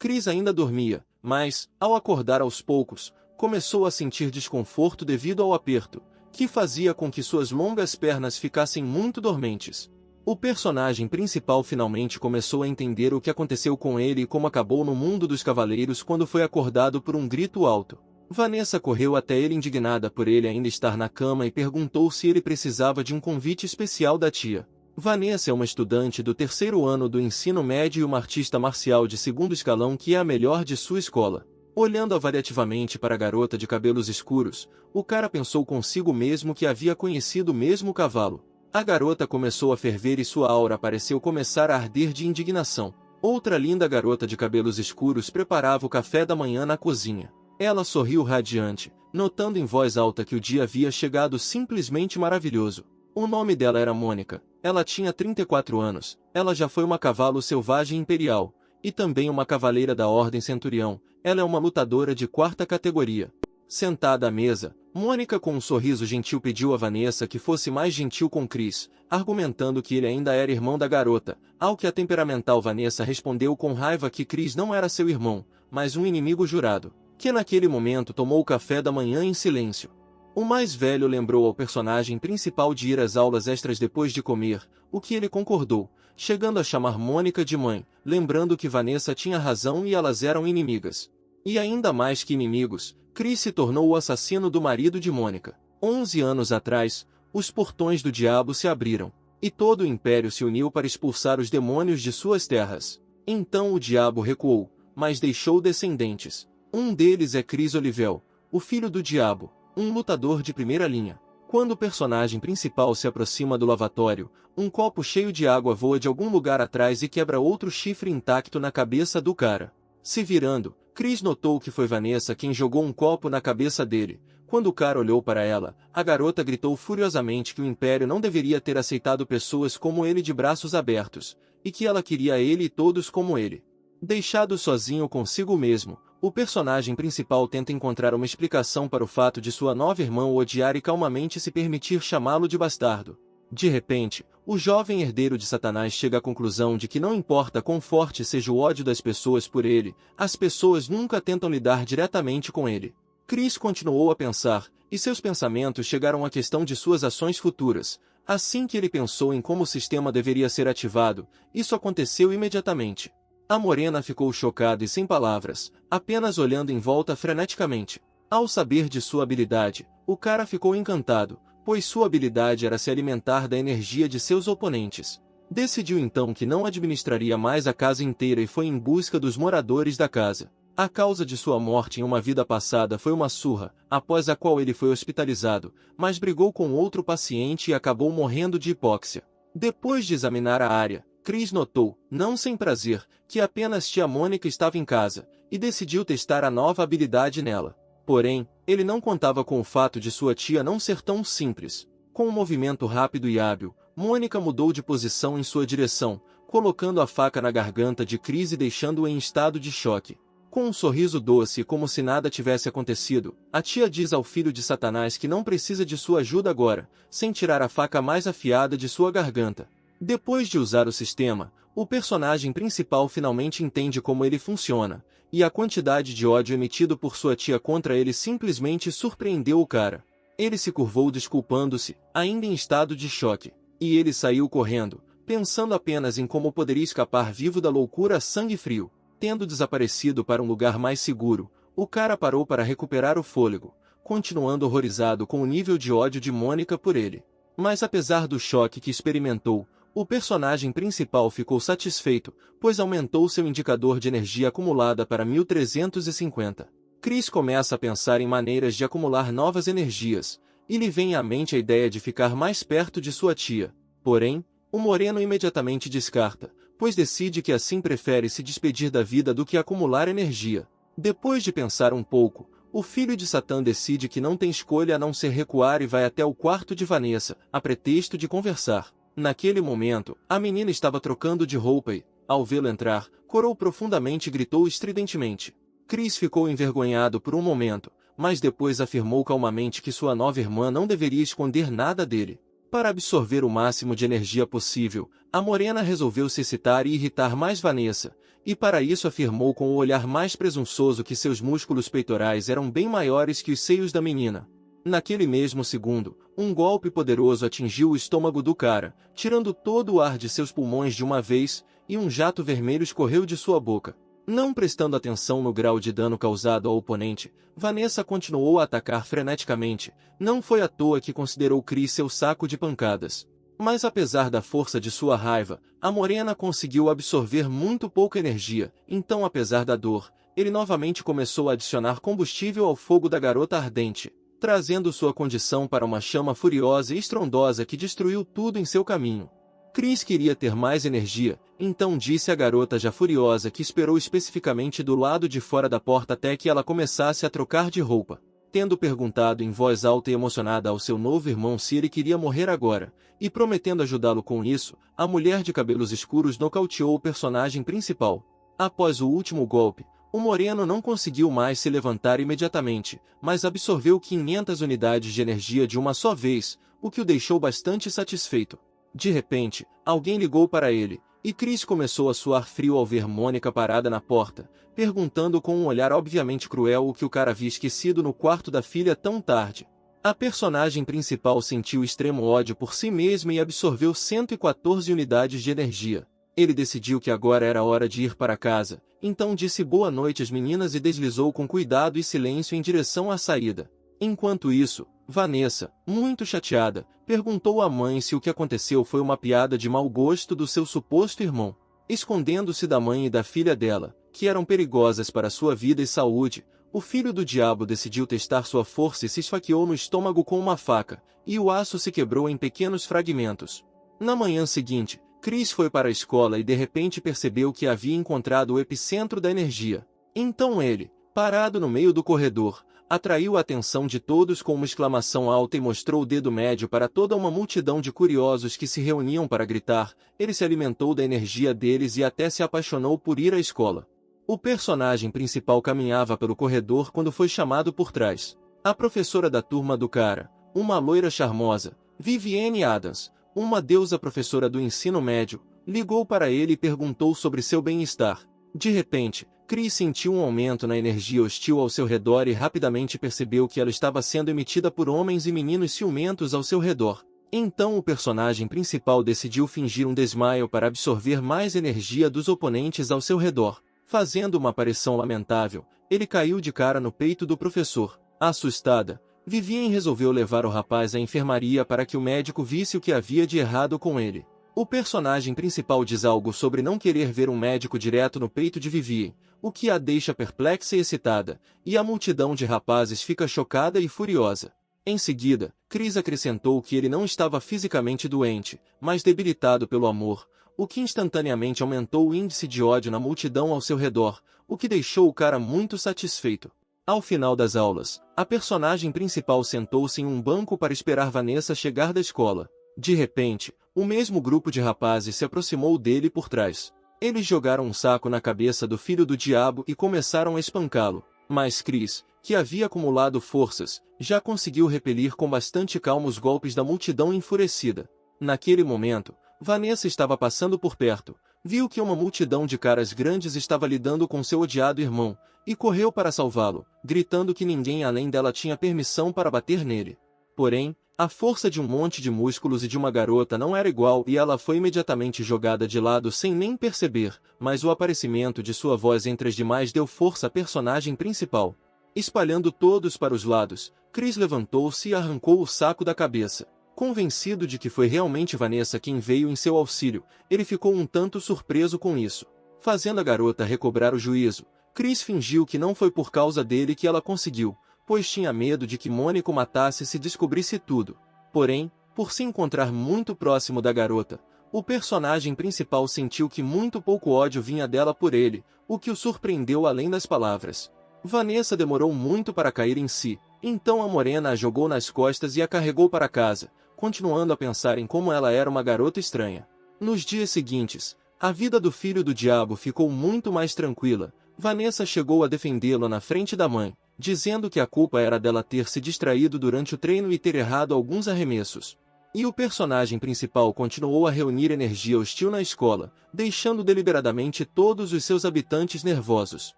Chris ainda dormia, mas, ao acordar aos poucos, começou a sentir desconforto devido ao aperto, que fazia com que suas longas pernas ficassem muito dormentes. O personagem principal finalmente começou a entender o que aconteceu com ele e como acabou no mundo dos cavaleiros quando foi acordado por um grito alto. Vanessa correu até ele indignada por ele ainda estar na cama e perguntou se ele precisava de um convite especial da tia. Vanessa é uma estudante do 3º ano do ensino médio e uma artista marcial de 2º escalão que é a melhor de sua escola. Olhando avaliativamente para a garota de cabelos escuros, o cara pensou consigo mesmo que havia conhecido o mesmo cavalo. A garota começou a ferver e sua aura pareceu começar a arder de indignação. Outra linda garota de cabelos escuros preparava o café da manhã na cozinha. Ela sorriu radiante, notando em voz alta que o dia havia chegado simplesmente maravilhoso. O nome dela era Mônica. Ela tinha 34 anos. Ela já foi uma cavalo selvagem imperial, e também uma cavaleira da Ordem Centurião. Ela é uma lutadora de 4ª categoria. Sentada à mesa, Mônica com um sorriso gentil pediu a Vanessa que fosse mais gentil com Chris, argumentando que ele ainda era irmão da garota, ao que a temperamental Vanessa respondeu com raiva que Chris não era seu irmão, mas um inimigo jurado, que naquele momento tomou o café da manhã em silêncio. O mais velho lembrou ao personagem principal de ir às aulas extras depois de comer, o que ele concordou, chegando a chamar Mônica de mãe, lembrando que Vanessa tinha razão e elas eram inimigas. E ainda mais que inimigos, Chris se tornou o assassino do marido de Mônica. 11 anos atrás, os portões do diabo se abriram, e todo o império se uniu para expulsar os demônios de suas terras. Então o diabo recuou, mas deixou descendentes. Um deles é Chris Olivel, o filho do diabo, um lutador de primeira linha. Quando o personagem principal se aproxima do lavatório, um copo cheio de água voa de algum lugar atrás e quebra outro chifre intacto na cabeça do cara. Se virando, Chris notou que foi Vanessa quem jogou um copo na cabeça dele. Quando o cara olhou para ela, a garota gritou furiosamente que o Império não deveria ter aceitado pessoas como ele de braços abertos, e que ela queria ele e todos como ele. Deixado sozinho consigo mesmo, o personagem principal tenta encontrar uma explicação para o fato de sua nova irmã o odiar e calmamente se permitir chamá-lo de bastardo. De repente, o jovem herdeiro de Satanás chega à conclusão de que não importa quão forte seja o ódio das pessoas por ele, as pessoas nunca tentam lidar diretamente com ele. Chris continuou a pensar, e seus pensamentos chegaram à questão de suas ações futuras. Assim que ele pensou em como o sistema deveria ser ativado, isso aconteceu imediatamente. A morena ficou chocada e sem palavras, apenas olhando em volta freneticamente. Ao saber de sua habilidade, o cara ficou encantado, pois sua habilidade era se alimentar da energia de seus oponentes. Decidiu então que não administraria mais a casa inteira e foi em busca dos moradores da casa. A causa de sua morte em uma vida passada foi uma surra, após a qual ele foi hospitalizado, mas brigou com outro paciente e acabou morrendo de hipóxia. Depois de examinar a área, Chris notou, não sem prazer, que apenas tia Mônica estava em casa, e decidiu testar a nova habilidade nela. Porém, ele não contava com o fato de sua tia não ser tão simples. Com um movimento rápido e hábil, Mônica mudou de posição em sua direção, colocando a faca na garganta de Chris e deixando-o em estado de choque. Com um sorriso doce e como se nada tivesse acontecido, a tia diz ao filho de Satanás que não precisa de sua ajuda agora, sem tirar a faca mais afiada de sua garganta. Depois de usar o sistema, o personagem principal finalmente entende como ele funciona, e a quantidade de ódio emitido por sua tia contra ele simplesmente surpreendeu o cara. Ele se curvou desculpando-se, ainda em estado de choque, e ele saiu correndo, pensando apenas em como poderia escapar vivo da loucura a sangue frio. Tendo desaparecido para um lugar mais seguro, o cara parou para recuperar o fôlego, continuando horrorizado com o nível de ódio de Mônica por ele. Mas apesar do choque que experimentou, o personagem principal ficou satisfeito, pois aumentou seu indicador de energia acumulada para 1350. Chris começa a pensar em maneiras de acumular novas energias, e lhe vem à mente a ideia de ficar mais perto de sua tia. Porém, o moreno imediatamente descarta, pois decide que assim prefere se despedir da vida do que acumular energia. Depois de pensar um pouco, o filho de Satã decide que não tem escolha a não ser recuar e vai até o quarto de Vanessa, a pretexto de conversar. Naquele momento, a menina estava trocando de roupa e, ao vê-lo entrar, corou profundamente e gritou estridentemente. Chris ficou envergonhado por um momento, mas depois afirmou calmamente que sua nova irmã não deveria esconder nada dele. Para absorver o máximo de energia possível, a morena resolveu se excitar e irritar mais Vanessa, e para isso afirmou com o olhar mais presunçoso que seus músculos peitorais eram bem maiores que os seios da menina. Naquele mesmo segundo, um golpe poderoso atingiu o estômago do cara, tirando todo o ar de seus pulmões de uma vez, e um jato vermelho escorreu de sua boca. Não prestando atenção no grau de dano causado ao oponente, Vanessa continuou a atacar freneticamente. Não foi à toa que considerou Chris seu saco de pancadas. Mas apesar da força de sua raiva, a morena conseguiu absorver muito pouca energia, então apesar da dor, ele novamente começou a adicionar combustível ao fogo da garota ardente, trazendo sua condição para uma chama furiosa e estrondosa que destruiu tudo em seu caminho. Chris queria ter mais energia, então disse à garota já furiosa que esperou especificamente do lado de fora da porta até que ela começasse a trocar de roupa. Tendo perguntado em voz alta e emocionada ao seu novo irmão se ele queria morrer agora, e prometendo ajudá-lo com isso, a mulher de cabelos escuros nocauteou o personagem principal. Após o último golpe, o moreno não conseguiu mais se levantar imediatamente, mas absorveu 500 unidades de energia de uma só vez, o que o deixou bastante satisfeito. De repente, alguém ligou para ele, e Chris começou a suar frio ao ver Mônica parada na porta, perguntando com um olhar obviamente cruel o que o cara havia esquecido no quarto da filha tão tarde. A personagem principal sentiu extremo ódio por si mesma e absorveu 114 unidades de energia. Ele decidiu que agora era hora de ir para casa, então disse boa noite às meninas e deslizou com cuidado e silêncio em direção à saída. Enquanto isso, Vanessa, muito chateada, perguntou à mãe se o que aconteceu foi uma piada de mau gosto do seu suposto irmão. Escondendo-se da mãe e da filha dela, que eram perigosas para sua vida e saúde, o filho do diabo decidiu testar sua força e se esfaqueou no estômago com uma faca, e o aço se quebrou em pequenos fragmentos. Na manhã seguinte, Chris foi para a escola e de repente percebeu que havia encontrado o epicentro da energia. Então ele, parado no meio do corredor, atraiu a atenção de todos com uma exclamação alta e mostrou o dedo médio para toda uma multidão de curiosos que se reuniam para gritar. Ele se alimentou da energia deles e até se apaixonou por ir à escola. O personagem principal caminhava pelo corredor quando foi chamado por trás. A professora da turma do cara, uma loira charmosa, Vivienne Adams, uma deusa professora do ensino médio, ligou para ele e perguntou sobre seu bem-estar. De repente, Chris sentiu um aumento na energia hostil ao seu redor e rapidamente percebeu que ela estava sendo emitida por homens e meninos ciumentos ao seu redor. Então o personagem principal decidiu fingir um desmaio para absorver mais energia dos oponentes ao seu redor. Fazendo uma aparição lamentável, ele caiu de cara no peito do professor. Assustada, Vivienne resolveu levar o rapaz à enfermaria para que o médico visse o que havia de errado com ele. O personagem principal diz algo sobre não querer ver um médico direto no peito de Vivienne, o que a deixa perplexa e excitada, e a multidão de rapazes fica chocada e furiosa. Em seguida, Chris acrescentou que ele não estava fisicamente doente, mas debilitado pelo amor, o que instantaneamente aumentou o índice de ódio na multidão ao seu redor, o que deixou o cara muito satisfeito. Ao final das aulas, a personagem principal sentou-se em um banco para esperar Vanessa chegar da escola. De repente, o mesmo grupo de rapazes se aproximou dele por trás. Eles jogaram um saco na cabeça do filho do diabo e começaram a espancá-lo. Mas Chris, que havia acumulado forças, já conseguiu repelir com bastante calma os golpes da multidão enfurecida. Naquele momento, Vanessa estava passando por perto, viu que uma multidão de caras grandes estava lidando com seu odiado irmão, e correu para salvá-lo, gritando que ninguém além dela tinha permissão para bater nele. Porém, a força de um monte de músculos e de uma garota não era igual e ela foi imediatamente jogada de lado sem nem perceber, mas o aparecimento de sua voz entre as demais deu força à personagem principal. Espalhando todos para os lados, Chris levantou-se e arrancou o saco da cabeça. Convencido de que foi realmente Vanessa quem veio em seu auxílio, ele ficou um tanto surpreso com isso. Fazendo a garota recobrar o juízo, Chris fingiu que não foi por causa dele que ela conseguiu, pois tinha medo de que Mônica o matasse se descobrisse tudo. Porém, por se encontrar muito próximo da garota, o personagem principal sentiu que muito pouco ódio vinha dela por ele, o que o surpreendeu além das palavras. Vanessa demorou muito para cair em si, então a morena a jogou nas costas e a carregou para casa, continuando a pensar em como ela era uma garota estranha. Nos dias seguintes, a vida do filho do diabo ficou muito mais tranquila. Vanessa chegou a defendê-lo na frente da mãe, dizendo que a culpa era dela ter se distraído durante o treino e ter errado alguns arremessos. E o personagem principal continuou a reunir energia hostil na escola, deixando deliberadamente todos os seus habitantes nervosos.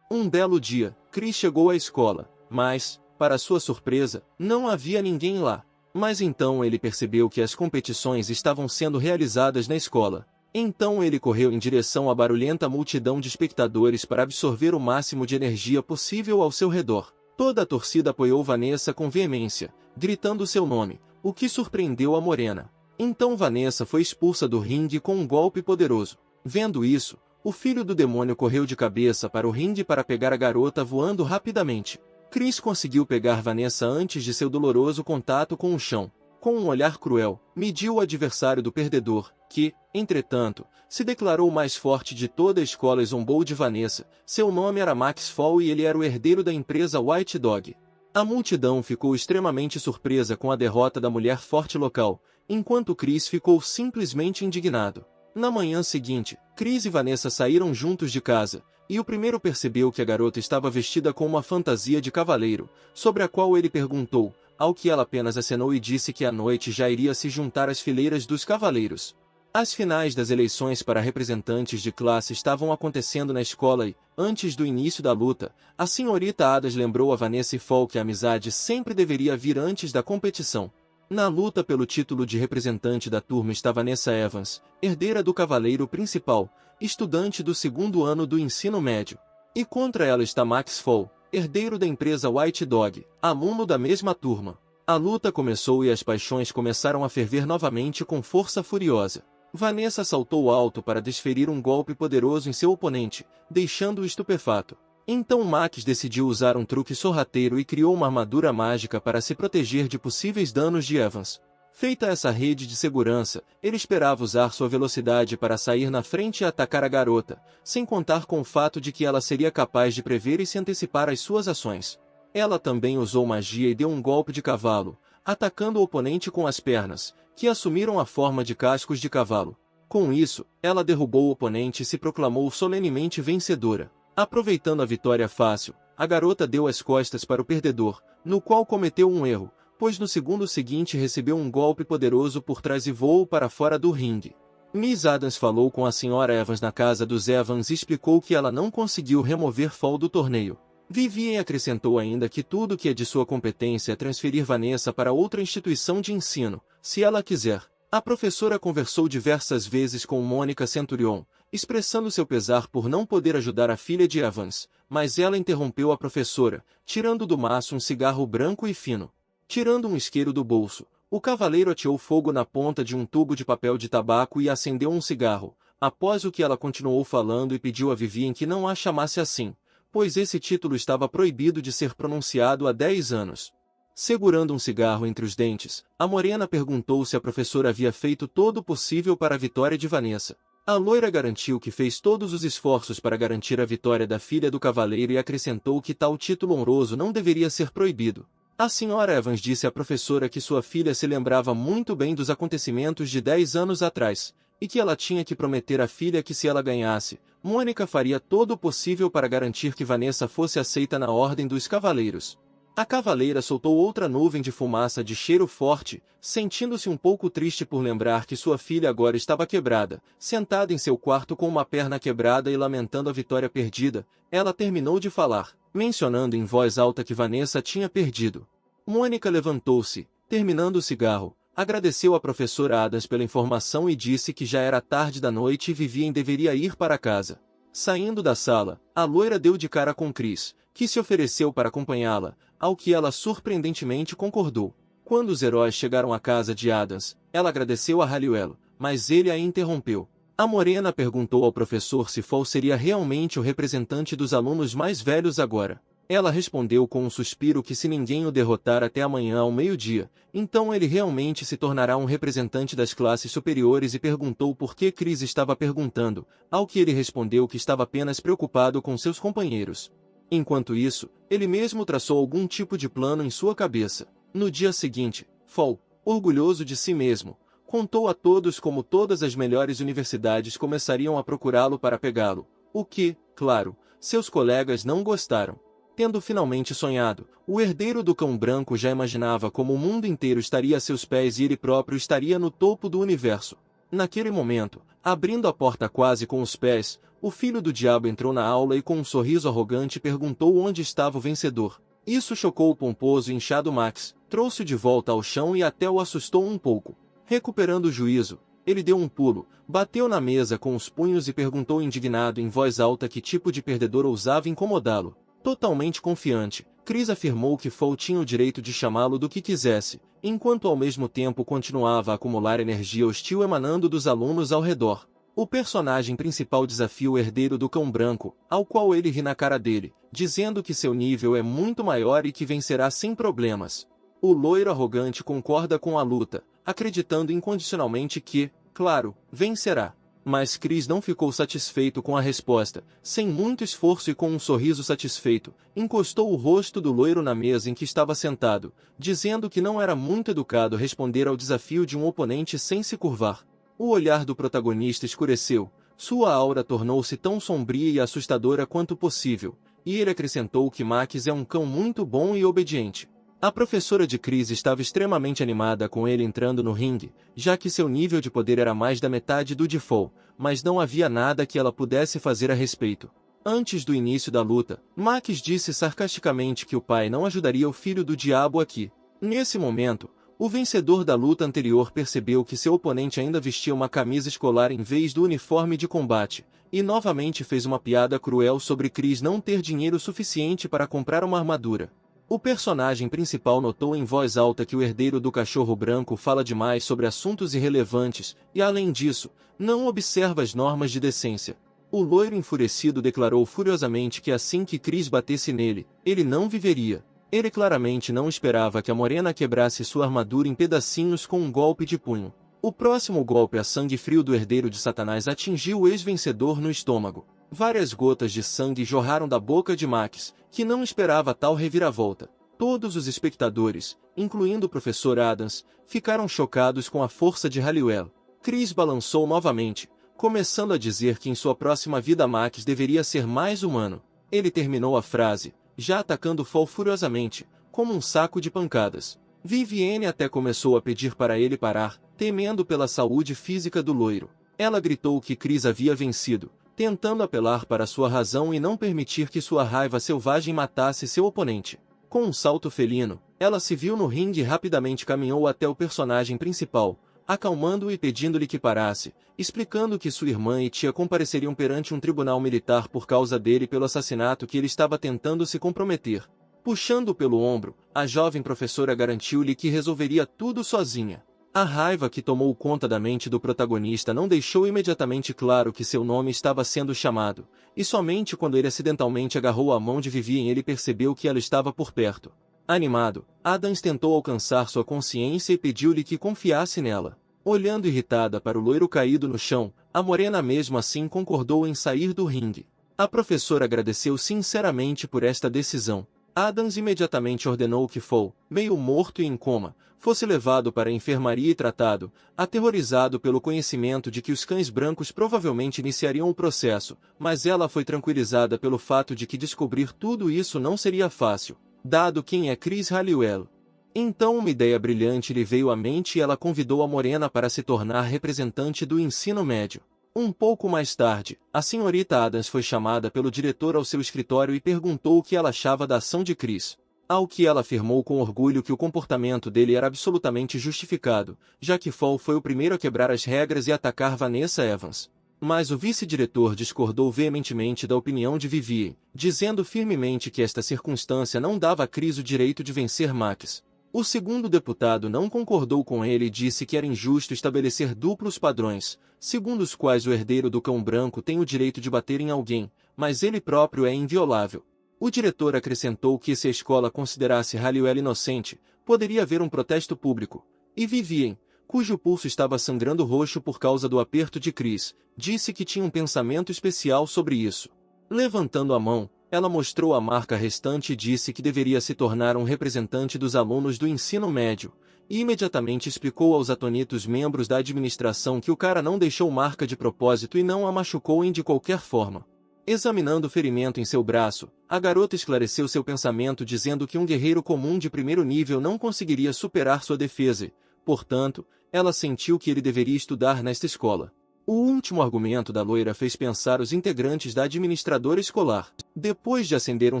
Um belo dia, Chris chegou à escola, mas, para sua surpresa, não havia ninguém lá. Mas então ele percebeu que as competições estavam sendo realizadas na escola. Então ele correu em direção à barulhenta multidão de espectadores para absorver o máximo de energia possível ao seu redor. Toda a torcida apoiou Vanessa com veemência, gritando seu nome, o que surpreendeu a Morena. Então Vanessa foi expulsa do ringue com um golpe poderoso. Vendo isso, o filho do demônio correu de cabeça para o ringue para pegar a garota voando rapidamente. Chris conseguiu pegar Vanessa antes de seu doloroso contato com o chão. Com um olhar cruel, mediu o adversário do perdedor, que, entretanto, se declarou o mais forte de toda a escola e zombou de Vanessa. Seu nome era Max Fall e ele era o herdeiro da empresa White Dog. A multidão ficou extremamente surpresa com a derrota da mulher forte local, enquanto Chris ficou simplesmente indignado. Na manhã seguinte, Chris e Vanessa saíram juntos de casa, e o primeiro percebeu que a garota estava vestida com uma fantasia de cavaleiro, sobre a qual ele perguntou, ao que ela apenas acenou e disse que à noite já iria se juntar às fileiras dos cavaleiros. As finais das eleições para representantes de classe estavam acontecendo na escola e, antes do início da luta, a senhorita Adas lembrou a Vanessa e Fall que a amizade sempre deveria vir antes da competição. Na luta pelo título de representante da turma está Vanessa Evans, herdeira do cavaleiro principal, estudante do segundo ano do ensino médio. E contra ela está Max Fall, herdeiro da empresa White Dog, aluno da mesma turma. A luta começou e as paixões começaram a ferver novamente com força furiosa. Vanessa saltou alto para desferir um golpe poderoso em seu oponente, deixando-o estupefato. Então Max decidiu usar um truque sorrateiro e criou uma armadura mágica para se proteger de possíveis danos de Evans. Feita essa rede de segurança, ele esperava usar sua velocidade para sair na frente e atacar a garota, sem contar com o fato de que ela seria capaz de prever e se antecipar às suas ações. Ela também usou magia e deu um golpe de cavalo, atacando o oponente com as pernas, que assumiram a forma de cascos de cavalo. Com isso, ela derrubou o oponente e se proclamou solenemente vencedora. Aproveitando a vitória fácil, a garota deu as costas para o perdedor, no qual cometeu um erro, pois no segundo seguinte recebeu um golpe poderoso por trás e voou para fora do ringue. Miss Adams falou com a Sra. Evans na casa dos Evans e explicou que ela não conseguiu remover Fall do torneio. Vivian acrescentou ainda que tudo que é de sua competência é transferir Vanessa para outra instituição de ensino, se ela quiser. A professora conversou diversas vezes com Mônica Centurion, expressando seu pesar por não poder ajudar a filha de Evans, mas ela interrompeu a professora, tirando do maço um cigarro branco e fino. Tirando um isqueiro do bolso, o cavaleiro ateou fogo na ponta de um tubo de papel de tabaco e acendeu um cigarro, após o que ela continuou falando e pediu a Vivian que não a chamasse assim, pois esse título estava proibido de ser pronunciado há 10 anos. Segurando um cigarro entre os dentes, a morena perguntou se a professora havia feito todo o possível para a vitória de Vanessa. A loira garantiu que fez todos os esforços para garantir a vitória da filha do cavaleiro e acrescentou que tal título honroso não deveria ser proibido. A Sra. Evans disse à professora que sua filha se lembrava muito bem dos acontecimentos de 10 anos atrás, e que ela tinha que prometer à filha que se ela ganhasse, Mônica faria todo o possível para garantir que Vanessa fosse aceita na Ordem dos Cavaleiros. A cavaleira soltou outra nuvem de fumaça de cheiro forte, sentindo-se um pouco triste por lembrar que sua filha agora estava quebrada, sentada em seu quarto com uma perna quebrada e lamentando a vitória perdida. Ela terminou de falar, mencionando em voz alta que Vanessa tinha perdido. Mônica levantou-se, terminando o cigarro, agradeceu à professora Adams pela informação e disse que já era tarde da noite e Vivian deveria ir para casa. Saindo da sala, a loira deu de cara com Chris, que se ofereceu para acompanhá-la, ao que ela surpreendentemente concordou. Quando os heróis chegaram à casa de Adams, ela agradeceu a Halliwell, mas ele a interrompeu. A morena perguntou ao professor se Fall seria realmente o representante dos alunos mais velhos agora. Ela respondeu com um suspiro que se ninguém o derrotar até amanhã ao meio-dia, então ele realmente se tornará um representante das classes superiores e perguntou por que Chris estava perguntando, ao que ele respondeu que estava apenas preocupado com seus companheiros. Enquanto isso, ele mesmo traçou algum tipo de plano em sua cabeça. No dia seguinte, Fall, orgulhoso de si mesmo, contou a todos como todas as melhores universidades começariam a procurá-lo para pegá-lo, o que, claro, seus colegas não gostaram. Tendo finalmente sonhado, o herdeiro do Cão Branco já imaginava como o mundo inteiro estaria a seus pés e ele próprio estaria no topo do universo. Naquele momento, abrindo a porta quase com os pés, o filho do diabo entrou na aula e com um sorriso arrogante perguntou onde estava o vencedor. Isso chocou o pomposo e inchado Max, trouxe-o de volta ao chão e até o assustou um pouco. Recuperando o juízo, ele deu um pulo, bateu na mesa com os punhos e perguntou indignado em voz alta que tipo de perdedor ousava incomodá-lo. Totalmente confiante, Chris afirmou que Fall tinha o direito de chamá-lo do que quisesse, enquanto ao mesmo tempo continuava a acumular energia hostil emanando dos alunos ao redor. O personagem principal desafia o herdeiro do Cão Branco, ao qual ele ri na cara dele, dizendo que seu nível é muito maior e que vencerá sem problemas. O loiro arrogante concorda com a luta, acreditando incondicionalmente que, claro, vencerá. Mas Chris não ficou satisfeito com a resposta. Sem muito esforço e com um sorriso satisfeito, encostou o rosto do loiro na mesa em que estava sentado, dizendo que não era muito educado responder ao desafio de um oponente sem se curvar. O olhar do protagonista escureceu, sua aura tornou-se tão sombria e assustadora quanto possível, e ele acrescentou que Max é um cão muito bom e obediente. A professora de Chris estava extremamente animada com ele entrando no ringue, já que seu nível de poder era mais da metade do de Fall, mas não havia nada que ela pudesse fazer a respeito. Antes do início da luta, Max disse sarcasticamente que o pai não ajudaria o filho do diabo aqui. Nesse momento, o vencedor da luta anterior percebeu que seu oponente ainda vestia uma camisa escolar em vez do uniforme de combate, e novamente fez uma piada cruel sobre Chris não ter dinheiro suficiente para comprar uma armadura. O personagem principal notou em voz alta que o herdeiro do cachorro branco fala demais sobre assuntos irrelevantes e, além disso, não observa as normas de decência. O loiro enfurecido declarou furiosamente que assim que Chris batesse nele, ele não viveria. Ele claramente não esperava que a morena quebrasse sua armadura em pedacinhos com um golpe de punho. O próximo golpe a sangue frio do herdeiro de Satanás atingiu o ex-vencedor no estômago. Várias gotas de sangue jorraram da boca de Max, que não esperava tal reviravolta. Todos os espectadores, incluindo o professor Adams, ficaram chocados com a força de Halliwell. Chris balançou novamente, começando a dizer que em sua próxima vida Max deveria ser mais humano. Ele terminou a frase, já atacando Fall furiosamente, como um saco de pancadas. Vivienne até começou a pedir para ele parar, temendo pela saúde física do loiro. Ela gritou que Chris havia vencido, tentando apelar para sua razão e não permitir que sua raiva selvagem matasse seu oponente. Com um salto felino, ela se viu no ringue e rapidamente caminhou até o personagem principal, acalmando-o e pedindo-lhe que parasse, explicando que sua irmã e tia compareceriam perante um tribunal militar por causa dele pelo assassinato que ele estava tentando se comprometer. Puxando-o pelo ombro, a jovem professora garantiu-lhe que resolveria tudo sozinha. A raiva que tomou conta da mente do protagonista não deixou imediatamente claro que seu nome estava sendo chamado, e somente quando ele acidentalmente agarrou a mão de Vivienne ele percebeu que ela estava por perto. Animado, Adams tentou alcançar sua consciência e pediu-lhe que confiasse nela. Olhando irritada para o loiro caído no chão, a morena mesmo assim concordou em sair do ringue. A professora agradeceu sinceramente por esta decisão. Adams imediatamente ordenou que Fall, meio morto e em coma, fosse levado para a enfermaria e tratado, aterrorizado pelo conhecimento de que os cães brancos provavelmente iniciariam o processo, mas ela foi tranquilizada pelo fato de que descobrir tudo isso não seria fácil, dado quem é Chris Halliwell. Então uma ideia brilhante lhe veio à mente e ela convidou a morena para se tornar representante do ensino médio. Um pouco mais tarde, a senhorita Adams foi chamada pelo diretor ao seu escritório e perguntou o que ela achava da ação de Chris. Ao que ela afirmou com orgulho que o comportamento dele era absolutamente justificado, já que Fall foi o primeiro a quebrar as regras e atacar Vanessa Evans. Mas o vice-diretor discordou veementemente da opinião de Vivienne, dizendo firmemente que esta circunstância não dava a Chris o direito de vencer Max. O segundo deputado não concordou com ele e disse que era injusto estabelecer duplos padrões, segundo os quais o herdeiro do Cão Branco tem o direito de bater em alguém, mas ele próprio é inviolável. O diretor acrescentou que se a escola considerasse Halliwell inocente, poderia haver um protesto público, e Vivienne, cujo pulso estava sangrando roxo por causa do aperto de Chris, disse que tinha um pensamento especial sobre isso. Levantando a mão, ela mostrou a marca restante e disse que deveria se tornar um representante dos alunos do ensino médio, e imediatamente explicou aos atonitos membros da administração que o cara não deixou marca de propósito e não a machucou de qualquer forma. Examinando o ferimento em seu braço, a garota esclareceu seu pensamento dizendo que um guerreiro comum de primeiro nível não conseguiria superar sua defesa, portanto, ela sentiu que ele deveria estudar nesta escola. O último argumento da loira fez pensar os integrantes da administradora escolar. Depois de acender um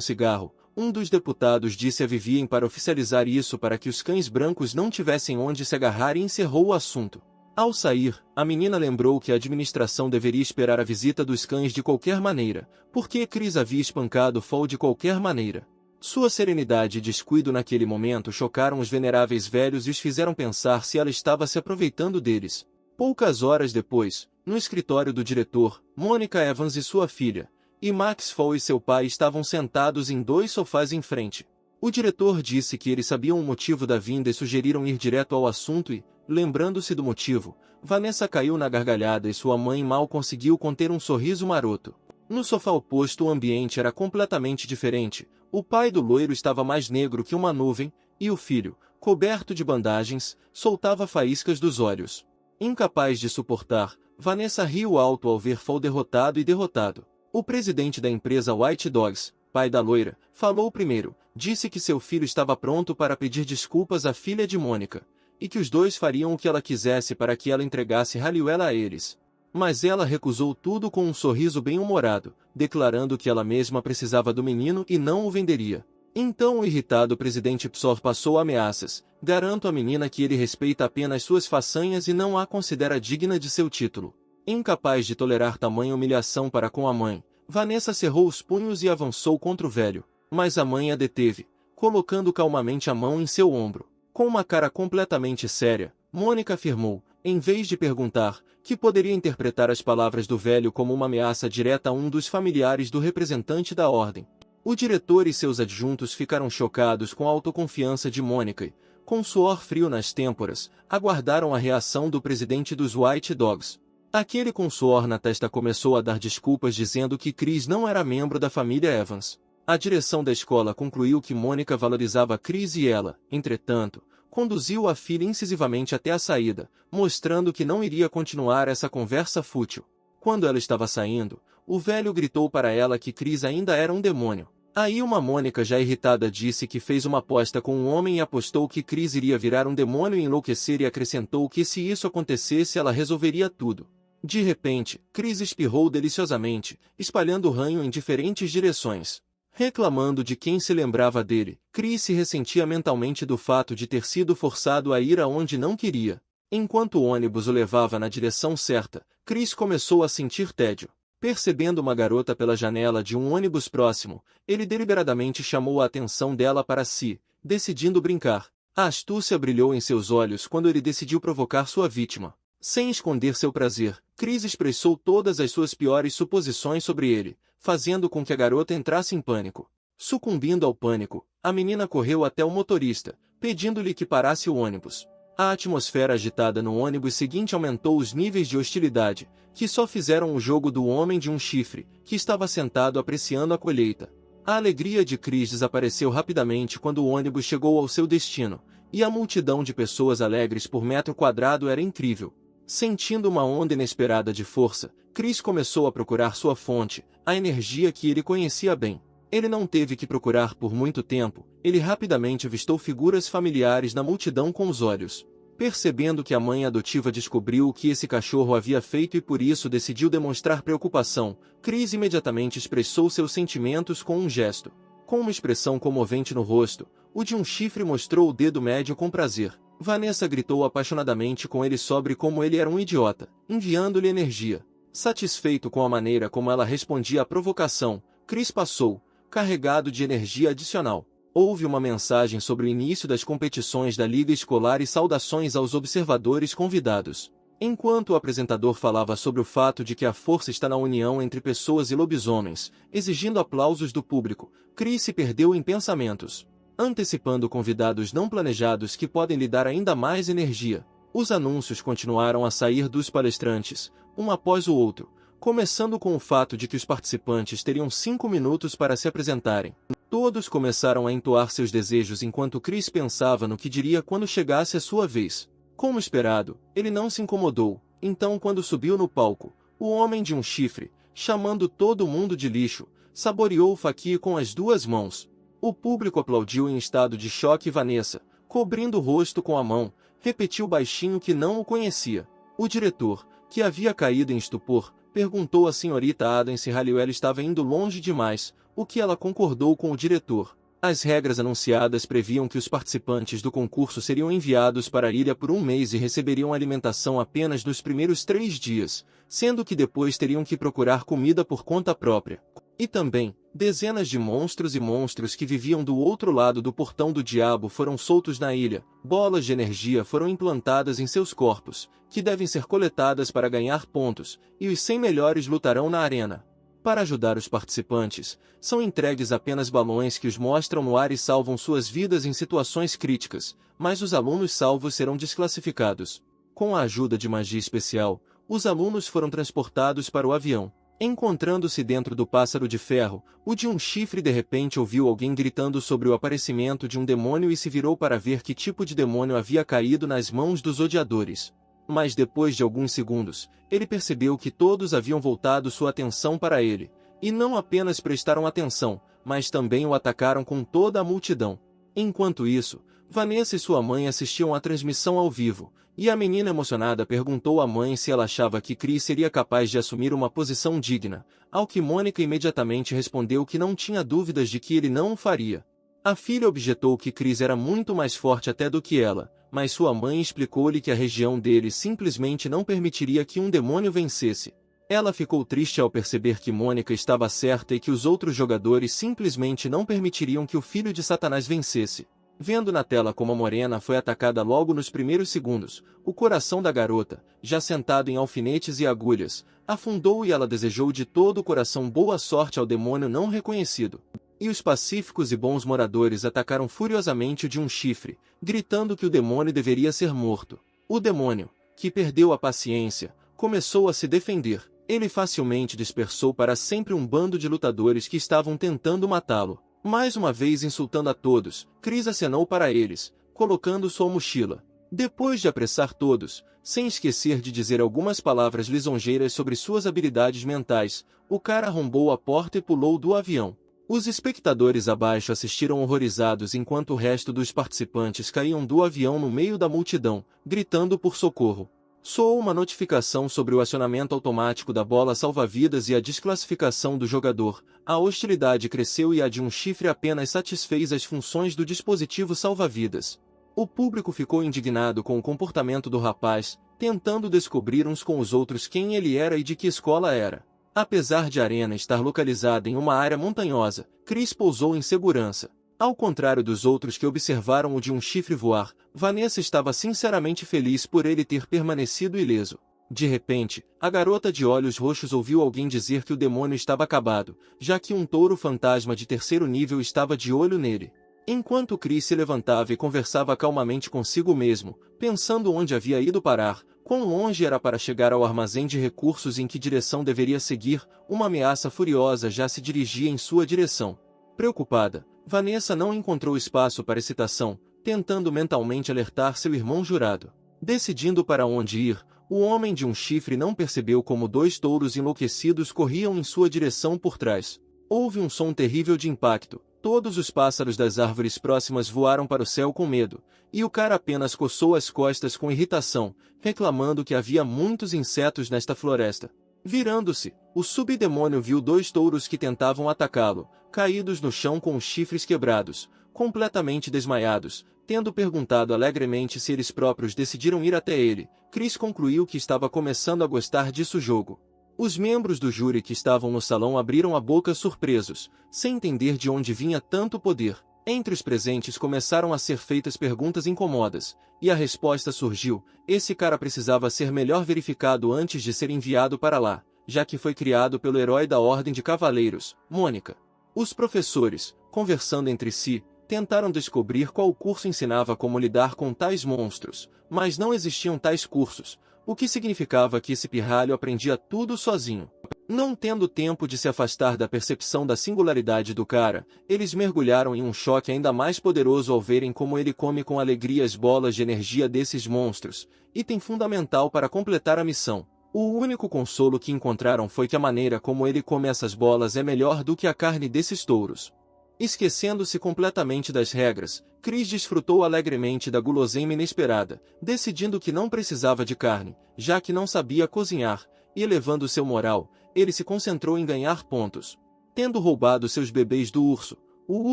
cigarro, um dos deputados disse a Vivien para oficializar isso para que os cães brancos não tivessem onde se agarrar e encerrou o assunto. Ao sair, a menina lembrou que a administração deveria esperar a visita dos cães de qualquer maneira, porque Chris havia espancado Fall de qualquer maneira. Sua serenidade e descuido naquele momento chocaram os veneráveis velhos e os fizeram pensar se ela estava se aproveitando deles. Poucas horas depois, no escritório do diretor, Monica Evans e sua filha, e Max Fall e seu pai estavam sentados em 2 sofás em frente. O diretor disse que eles sabiam o motivo da vinda e sugeriram ir direto ao assunto e, lembrando-se do motivo, Vanessa caiu na gargalhada e sua mãe mal conseguiu conter um sorriso maroto. No sofá oposto o ambiente era completamente diferente. O pai do loiro estava mais negro que uma nuvem, e o filho, coberto de bandagens, soltava faíscas dos olhos. Incapaz de suportar, Vanessa riu alto ao ver Fall derrotado e derrotado. O presidente da empresa White Dogs, pai da loira, falou primeiro, disse que seu filho estava pronto para pedir desculpas à filha de Mônica, e que os dois fariam o que ela quisesse para que ela entregasse Halliwell a eles. Mas ela recusou tudo com um sorriso bem-humorado, declarando que ela mesma precisava do menino e não o venderia. Então o irritado presidente Psor passou ameaças. Garanto à menina que ele respeita apenas suas façanhas e não a considera digna de seu título. Incapaz de tolerar tamanha humilhação para com a mãe, Vanessa cerrou os punhos e avançou contra o velho. Mas a mãe a deteve, colocando calmamente a mão em seu ombro. Com uma cara completamente séria, Mônica afirmou, em vez de perguntar, que poderia interpretar as palavras do velho como uma ameaça direta a um dos familiares do representante da ordem. O diretor e seus adjuntos ficaram chocados com a autoconfiança de Mônica e, com suor frio nas têmporas, aguardaram a reação do presidente dos White Dogs. Aquele com suor na testa começou a dar desculpas dizendo que Chris não era membro da família Evans. A direção da escola concluiu que Mônica valorizava Chris e ela, entretanto, conduziu a filha incisivamente até a saída, mostrando que não iria continuar essa conversa fútil. Quando ela estava saindo, o velho gritou para ela que Chris ainda era um demônio. Aí uma Mônica já irritada disse que fez uma aposta com um homem e apostou que Chris iria virar um demônio e enlouquecer e acrescentou que se isso acontecesse ela resolveria tudo. De repente, Chris espirrou deliciosamente, espalhando ranho em diferentes direções. Reclamando de quem se lembrava dele, Chris se ressentia mentalmente do fato de ter sido forçado a ir aonde não queria. Enquanto o ônibus o levava na direção certa, Chris começou a sentir tédio. Percebendo uma garota pela janela de um ônibus próximo, ele deliberadamente chamou a atenção dela para si, decidindo brincar. A astúcia brilhou em seus olhos quando ele decidiu provocar sua vítima. Sem esconder seu prazer, Chris expressou todas as suas piores suposições sobre ele, fazendo com que a garota entrasse em pânico. Sucumbindo ao pânico, a menina correu até o motorista, pedindo-lhe que parasse o ônibus. A atmosfera agitada no ônibus seguinte aumentou os níveis de hostilidade, que só fizeram o jogo do homem de um chifre, que estava sentado apreciando a colheita. A alegria de Chris desapareceu rapidamente quando o ônibus chegou ao seu destino, e a multidão de pessoas alegres por metro quadrado era incrível. Sentindo uma onda inesperada de força, Chris começou a procurar sua fonte, a energia que ele conhecia bem. Ele não teve que procurar por muito tempo, ele rapidamente avistou figuras familiares na multidão com os olhos. Percebendo que a mãe adotiva descobriu o que esse cachorro havia feito e por isso decidiu demonstrar preocupação, Chris imediatamente expressou seus sentimentos com um gesto. Com uma expressão comovente no rosto, o de um chifre mostrou o dedo médio com prazer. Vanessa gritou apaixonadamente com ele sobre como ele era um idiota, enviando-lhe energia. Satisfeito com a maneira como ela respondia à provocação, Chris passou, carregado de energia adicional. Houve uma mensagem sobre o início das competições da Liga Escolar e saudações aos observadores convidados. Enquanto o apresentador falava sobre o fato de que a força está na união entre pessoas e lobisomens, exigindo aplausos do público, Chris se perdeu em pensamentos. Antecipando convidados não planejados que podem lhe dar ainda mais energia, os anúncios continuaram a sair dos palestrantes, um após o outro, começando com o fato de que os participantes teriam 5 minutos para se apresentarem. Todos começaram a entoar seus desejos enquanto Chris pensava no que diria quando chegasse a sua vez. Como esperado, ele não se incomodou, então quando subiu no palco, o homem de um chifre, chamando todo mundo de lixo, saboreou o faqui com as duas mãos. O público aplaudiu em estado de choque e Vanessa, cobrindo o rosto com a mão, repetiu baixinho que não o conhecia. O diretor, que havia caído em estupor, perguntou à senhorita Adams se Halliwell estava indo longe demais, o que ela concordou com o diretor. As regras anunciadas previam que os participantes do concurso seriam enviados para a ilha por um mês e receberiam alimentação apenas nos primeiros 3 dias, sendo que depois teriam que procurar comida por conta própria. E também, dezenas de monstros e monstros que viviam do outro lado do portão do diabo foram soltos na ilha, bolas de energia foram implantadas em seus corpos, que devem ser coletadas para ganhar pontos, e os 100 melhores lutarão na arena. Para ajudar os participantes, são entregues apenas balões que os mostram no ar e salvam suas vidas em situações críticas, mas os alunos salvos serão desclassificados. Com a ajuda de magia especial, os alunos foram transportados para o avião. Encontrando-se dentro do pássaro de ferro, o de um chifre de repente ouviu alguém gritando sobre o aparecimento de um demônio e se virou para ver que tipo de demônio havia caído nas mãos dos odiadores. Mas depois de alguns segundos, ele percebeu que todos haviam voltado sua atenção para ele, e não apenas prestaram atenção, mas também o atacaram com toda a multidão. Enquanto isso, Vanessa e sua mãe assistiam à transmissão ao vivo, e a menina emocionada perguntou à mãe se ela achava que Chris seria capaz de assumir uma posição digna, ao que Mônica imediatamente respondeu que não tinha dúvidas de que ele não o faria. A filha objetou que Chris era muito mais forte até do que ela, mas sua mãe explicou-lhe que a região dele simplesmente não permitiria que um demônio vencesse. Ela ficou triste ao perceber que Mônica estava certa e que os outros jogadores simplesmente não permitiriam que o filho de Satanás vencesse. Vendo na tela como a morena foi atacada logo nos primeiros segundos, o coração da garota, já sentado em alfinetes e agulhas, afundou e ela desejou de todo o coração boa sorte ao demônio não reconhecido. E os pacíficos e bons moradores atacaram furiosamente o de um chifre, gritando que o demônio deveria ser morto. O demônio, que perdeu a paciência, começou a se defender. Ele facilmente dispersou para sempre um bando de lutadores que estavam tentando matá-lo. Mais uma vez insultando a todos, Chris acenou para eles, colocando sua mochila. Depois de apressar todos, sem esquecer de dizer algumas palavras lisonjeiras sobre suas habilidades mentais, o cara arrombou a porta e pulou do avião. Os espectadores abaixo assistiram horrorizados enquanto o resto dos participantes caíam do avião no meio da multidão, gritando por socorro. Soou uma notificação sobre o acionamento automático da bola salva-vidas e a desclassificação do jogador. A hostilidade cresceu e a de um chifre apenas satisfez as funções do dispositivo salva-vidas. O público ficou indignado com o comportamento do rapaz, tentando descobrir uns com os outros quem ele era e de que escola era. Apesar de a arena estar localizada em uma área montanhosa, Chris pousou em segurança. Ao contrário dos outros que observaram o de um chifre voar, Vanessa estava sinceramente feliz por ele ter permanecido ileso. De repente, a garota de olhos roxos ouviu alguém dizer que o demônio estava acabado, já que um touro fantasma de 3º nível estava de olho nele. Enquanto Chris se levantava e conversava calmamente consigo mesmo, pensando onde havia ido parar, quão longe era para chegar ao armazém de recursos e em que direção deveria seguir, uma ameaça furiosa já se dirigia em sua direção. Preocupada, Vanessa não encontrou espaço para excitação, tentando mentalmente alertar seu irmão jurado. Decidindo para onde ir, o homem de um chifre não percebeu como 2 touros enlouquecidos corriam em sua direção por trás. Houve um som terrível de impacto, todos os pássaros das árvores próximas voaram para o céu com medo, e o cara apenas coçou as costas com irritação, reclamando que havia muitos insetos nesta floresta. Virando-se, o subdemônio viu 2 touros que tentavam atacá-lo, caídos no chão com os chifres quebrados, completamente desmaiados. Tendo perguntado alegremente se eles próprios decidiram ir até ele, Chris concluiu que estava começando a gostar disso jogo. Os membros do júri que estavam no salão abriram a boca surpresos, sem entender de onde vinha tanto poder. Entre os presentes começaram a ser feitas perguntas incomodas, e a resposta surgiu: esse cara precisava ser melhor verificado antes de ser enviado para lá, já que foi criado pelo herói da Ordem de Cavaleiros, Mônica. Os professores, conversando entre si, tentaram descobrir qual curso ensinava como lidar com tais monstros, mas não existiam tais cursos, o que significava que esse pirralho aprendia tudo sozinho. Não tendo tempo de se afastar da percepção da singularidade do cara, eles mergulharam em um choque ainda mais poderoso ao verem como ele come com alegria as bolas de energia desses monstros, item fundamental para completar a missão. O único consolo que encontraram foi que a maneira como ele come essas bolas é melhor do que a carne desses touros. Esquecendo-se completamente das regras, Chris desfrutou alegremente da guloseima inesperada, decidindo que não precisava de carne, já que não sabia cozinhar, e elevando seu moral, ele se concentrou em ganhar pontos. Tendo roubado seus bebês do urso, o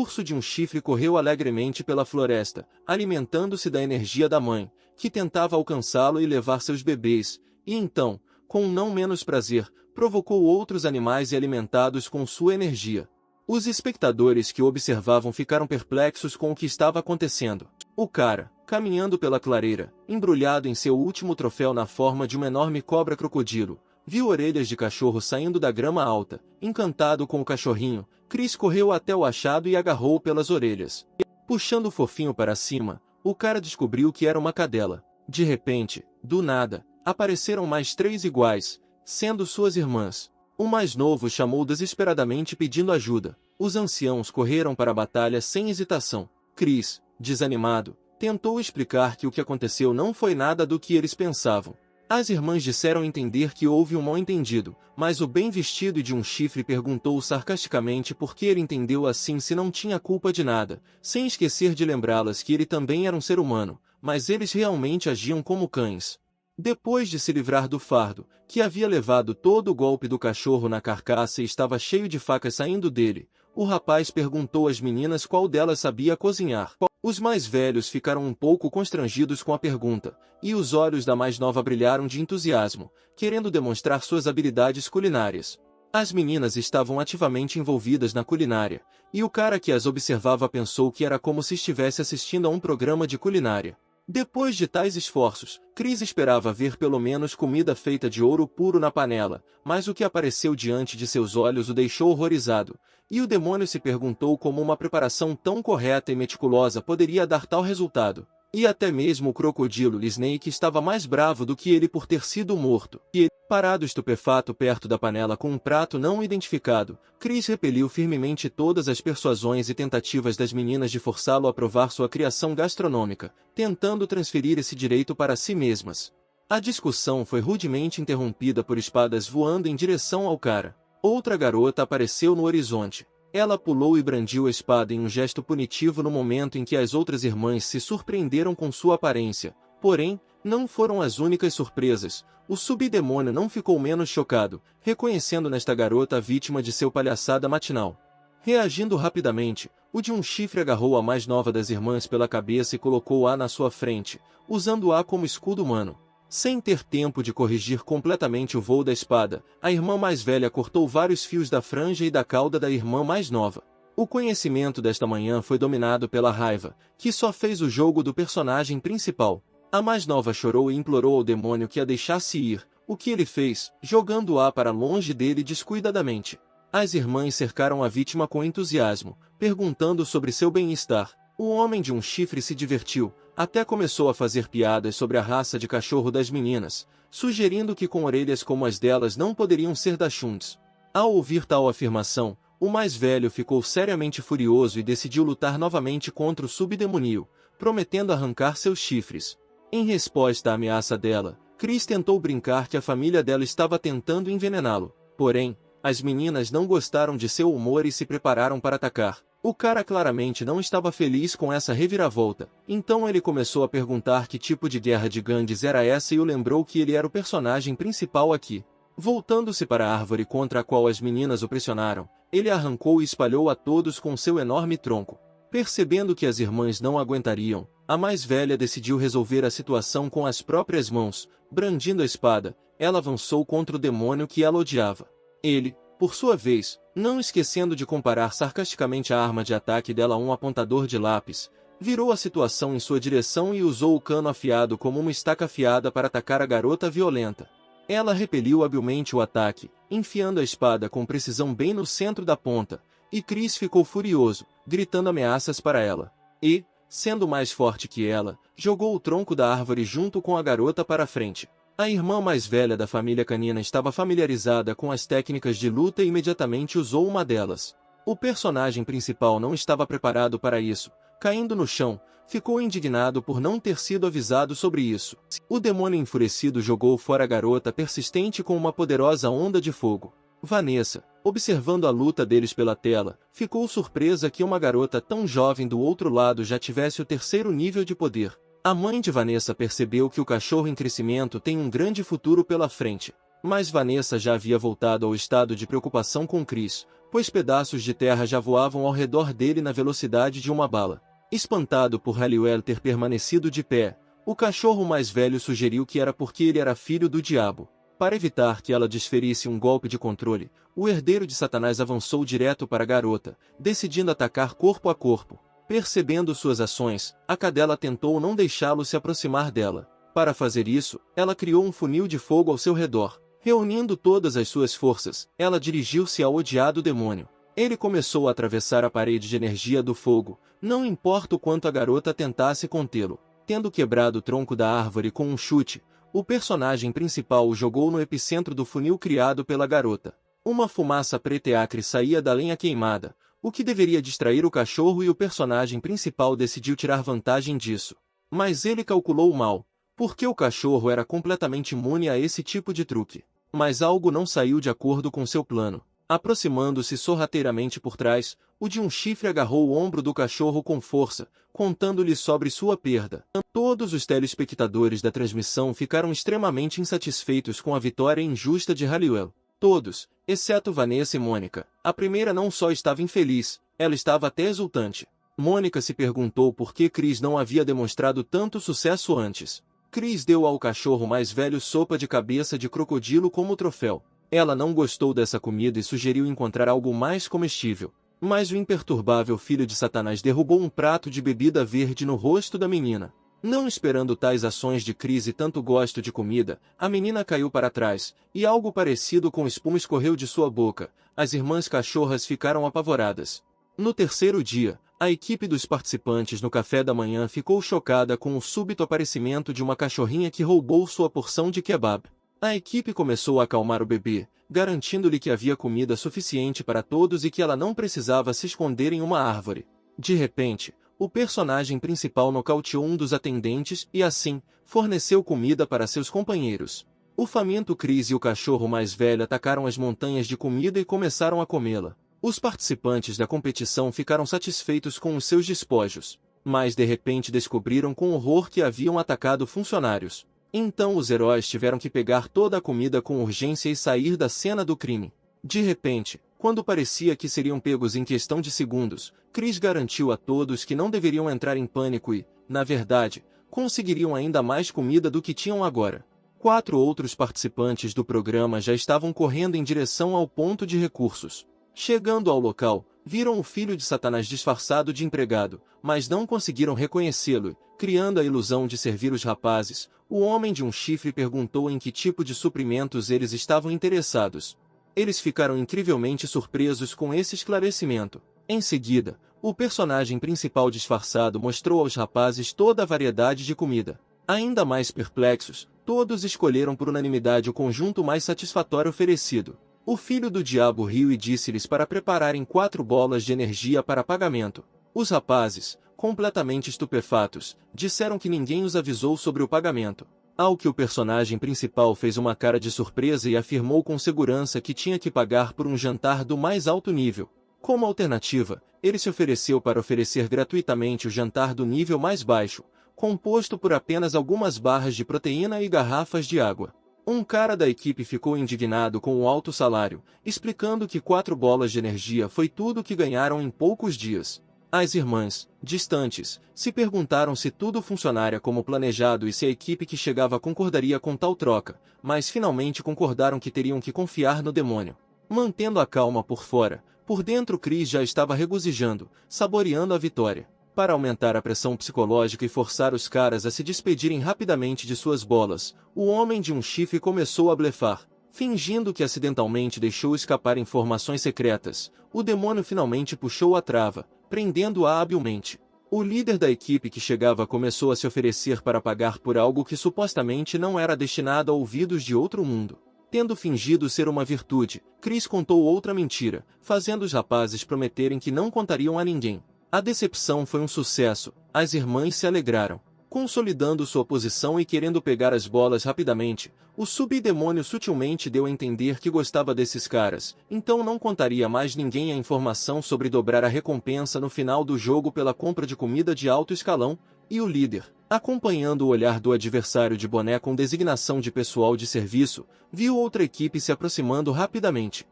urso de um chifre correu alegremente pela floresta, alimentando-se da energia da mãe, que tentava alcançá-lo e levar seus bebês, e então, com não menos prazer, provocou outros animais e alimentados com sua energia. Os espectadores que o observavam ficaram perplexos com o que estava acontecendo. O cara, caminhando pela clareira, embrulhado em seu último troféu na forma de uma enorme cobra-crocodilo, viu orelhas de cachorro saindo da grama alta. Encantado com o cachorrinho, Chris correu até o achado e agarrou pelas orelhas. Puxando o fofinho para cima, o cara descobriu que era uma cadela. De repente, do nada, apareceram mais 3 iguais, sendo suas irmãs. O mais novo chamou desesperadamente pedindo ajuda. Os anciãos correram para a batalha sem hesitação. Chris, desanimado, tentou explicar que o que aconteceu não foi nada do que eles pensavam. As irmãs disseram entender que houve um mal-entendido, mas o bem vestido e de um chifre perguntou sarcasticamente por que ele entendeu assim se não tinha culpa de nada, sem esquecer de lembrá-las que ele também era um ser humano, mas eles realmente agiam como cães. Depois de se livrar do fardo, que havia levado todo o golpe do cachorro na carcaça e estava cheio de facas saindo dele, o rapaz perguntou às meninas qual delas sabia cozinhar. Os mais velhos ficaram um pouco constrangidos com a pergunta, e os olhos da mais nova brilharam de entusiasmo, querendo demonstrar suas habilidades culinárias. As meninas estavam ativamente envolvidas na culinária, e o cara que as observava pensou que era como se estivesse assistindo a um programa de culinária. Depois de tais esforços, Chris esperava ver pelo menos comida feita de ouro puro na panela, mas o que apareceu diante de seus olhos o deixou horrorizado, e o demônio se perguntou como uma preparação tão correta e meticulosa poderia dar tal resultado. E até mesmo o crocodilo Snake estava mais bravo do que ele por ter sido morto. E, parado estupefato perto da panela com um prato não identificado, Chris repeliu firmemente todas as persuasões e tentativas das meninas de forçá-lo a provar sua criação gastronômica, tentando transferir esse direito para si mesmas. A discussão foi rudemente interrompida por espadas voando em direção ao cara. Outra garota apareceu no horizonte. Ela pulou e brandiu a espada em um gesto punitivo no momento em que as outras irmãs se surpreenderam com sua aparência. Porém, não foram as únicas surpresas. O subdemônio não ficou menos chocado, reconhecendo nesta garota a vítima de seu palhaçada matinal. Reagindo rapidamente, o de um chifre agarrou a mais nova das irmãs pela cabeça e colocou-a na sua frente, usando-a como escudo humano. Sem ter tempo de corrigir completamente o voo da espada, a irmã mais velha cortou vários fios da franja e da cauda da irmã mais nova. O conhecimento desta manhã foi dominado pela raiva, que só fez o jogo do personagem principal. A mais nova chorou e implorou ao demônio que a deixasse ir, o que ele fez, jogando-a para longe dele descuidadamente. As irmãs cercaram a vítima com entusiasmo, perguntando sobre seu bem-estar. O homem de um chifre se divertiu, até começou a fazer piadas sobre a raça de cachorro das meninas, sugerindo que com orelhas como as delas não poderiam ser dachshunds. Ao ouvir tal afirmação, o mais velho ficou seriamente furioso e decidiu lutar novamente contra o subdemoníaco, prometendo arrancar seus chifres. Em resposta à ameaça dela, Chris tentou brincar que a família dela estava tentando envenená-lo. Porém, as meninas não gostaram de seu humor e se prepararam para atacar. O cara claramente não estava feliz com essa reviravolta, então ele começou a perguntar que tipo de guerra de gangues era essa e o lembrou que ele era o personagem principal aqui. Voltando-se para a árvore contra a qual as meninas o pressionaram, ele arrancou e espalhou a todos com seu enorme tronco. Percebendo que as irmãs não aguentariam, a mais velha decidiu resolver a situação com as próprias mãos. Brandindo a espada, ela avançou contra o demônio que ela odiava. Ele, por sua vez, não esquecendo de comparar sarcasticamente a arma de ataque dela a um apontador de lápis, virou a situação em sua direção e usou o cano afiado como uma estaca afiada para atacar a garota violenta. Ela repeliu habilmente o ataque, enfiando a espada com precisão bem no centro da ponta, e Chris ficou furioso, gritando ameaças para ela. E, sendo mais forte que ela, jogou o tronco da árvore junto com a garota para a frente. A irmã mais velha da família canina estava familiarizada com as técnicas de luta e imediatamente usou uma delas. O personagem principal não estava preparado para isso, Caindo no chão, ficou indignado por não ter sido avisado sobre isso. O demônio enfurecido jogou fora a garota persistente com uma poderosa onda de fogo. Vanessa, observando a luta deles pela tela, ficou surpresa que uma garota tão jovem do outro lado já tivesse o terceiro nível de poder. A mãe de Vanessa percebeu que o cachorro em crescimento tem um grande futuro pela frente. Mas Vanessa já havia voltado ao estado de preocupação com Chris, pois pedaços de terra já voavam ao redor dele na velocidade de uma bala. Espantado por Halliwell ter permanecido de pé, o cachorro mais velho sugeriu que era porque ele era filho do diabo. Para evitar que ela desferisse um golpe de controle, o herdeiro de Satanás avançou direto para a garota, decidindo atacar corpo a corpo. Percebendo suas ações, a cadela tentou não deixá-lo se aproximar dela. Para fazer isso, ela criou um funil de fogo ao seu redor. Reunindo todas as suas forças, ela dirigiu-se ao odiado demônio. Ele começou a atravessar a parede de energia do fogo, não importa o quanto a garota tentasse contê-lo. Tendo quebrado o tronco da árvore com um chute, o personagem principal o jogou no epicentro do funil criado pela garota. Uma fumaça preta e acre saía da lenha queimada, o que deveria distrair o cachorro, e o personagem principal decidiu tirar vantagem disso. Mas ele calculou mal, porque o cachorro era completamente imune a esse tipo de truque. Mas algo não saiu de acordo com seu plano. Aproximando-se sorrateiramente por trás, o de um chifre agarrou o ombro do cachorro com força, contando-lhe sobre sua perda. Todos os telespectadores da transmissão ficaram extremamente insatisfeitos com a vitória injusta de Halliwell. Todos, exceto Vanessa e Mônica. A primeira não só estava infeliz, ela estava até exultante. Mônica se perguntou por que Chris não havia demonstrado tanto sucesso antes. Chris deu ao cachorro mais velho sopa de cabeça de crocodilo como troféu. Ela não gostou dessa comida e sugeriu encontrar algo mais comestível. Mas o imperturbável filho de Satanás derrubou um prato de bebida verde no rosto da menina. Não esperando tais ações de Chris e tanto gosto de comida, a menina caiu para trás, e algo parecido com espuma escorreu de sua boca. As irmãs cachorras ficaram apavoradas. No terceiro dia, a equipe dos participantes no café da manhã ficou chocada com o súbito aparecimento de uma cachorrinha que roubou sua porção de kebab. A equipe começou a acalmar o bebê, garantindo-lhe que havia comida suficiente para todos e que ela não precisava se esconder em uma árvore. De repente, o personagem principal nocauteou um dos atendentes e, assim, forneceu comida para seus companheiros. O faminto Chris e o cachorro mais velho atacaram as montanhas de comida e começaram a comê-la. Os participantes da competição ficaram satisfeitos com os seus despojos, mas de repente descobriram com horror que haviam atacado funcionários. Então os heróis tiveram que pegar toda a comida com urgência e sair da cena do crime. De repente, quando parecia que seriam pegos em questão de segundos, Chris garantiu a todos que não deveriam entrar em pânico e, na verdade, conseguiriam ainda mais comida do que tinham agora. 4 outros participantes do programa já estavam correndo em direção ao ponto de recursos. Chegando ao local, viram o filho de Satanás disfarçado de empregado, mas não conseguiram reconhecê-lo. Criando a ilusão de servir os rapazes, o homem de um chifre perguntou em que tipo de suprimentos eles estavam interessados. Eles ficaram incrivelmente surpresos com esse esclarecimento. Em seguida, o personagem principal disfarçado mostrou aos rapazes toda a variedade de comida. Ainda mais perplexos, todos escolheram por unanimidade o conjunto mais satisfatório oferecido. O filho do diabo riu e disse-lhes para prepararem 4 bolas de energia para pagamento. Os rapazes, completamente estupefatos, disseram que ninguém os avisou sobre o pagamento. Ao que o personagem principal fez uma cara de surpresa e afirmou com segurança que tinha que pagar por um jantar do mais alto nível. Como alternativa, ele se ofereceu para oferecer gratuitamente o jantar do nível mais baixo, composto por apenas algumas barras de proteína e garrafas de água. Um cara da equipe ficou indignado com o alto salário, explicando que 4 bolas de energia foi tudo que ganharam em poucos dias. As irmãs, distantes, se perguntaram se tudo funcionaria como planejado e se a equipe que chegava concordaria com tal troca, mas finalmente concordaram que teriam que confiar no demônio. Mantendo a calma por fora, por dentro Chris já estava regozijando, saboreando a vitória. Para aumentar a pressão psicológica e forçar os caras a se despedirem rapidamente de suas bolas, o homem de um chifre começou a blefar. Fingindo que acidentalmente deixou escapar informações secretas, o demônio finalmente puxou a trava, prendendo-a habilmente. O líder da equipe que chegava começou a se oferecer para pagar por algo que supostamente não era destinado a ouvidos de outro mundo. Tendo fingido ser uma virtude, Chris contou outra mentira, fazendo os rapazes prometerem que não contariam a ninguém. A decepção foi um sucesso, as irmãs se alegraram. Consolidando sua posição e querendo pegar as bolas rapidamente, o subdemônio sutilmente deu a entender que gostava desses caras, então não contaria a mais ninguém a informação sobre dobrar a recompensa no final do jogo pela compra de comida de alto escalão, e o líder, acompanhando o olhar do adversário de boné com designação de pessoal de serviço, viu outra equipe se aproximando rapidamente.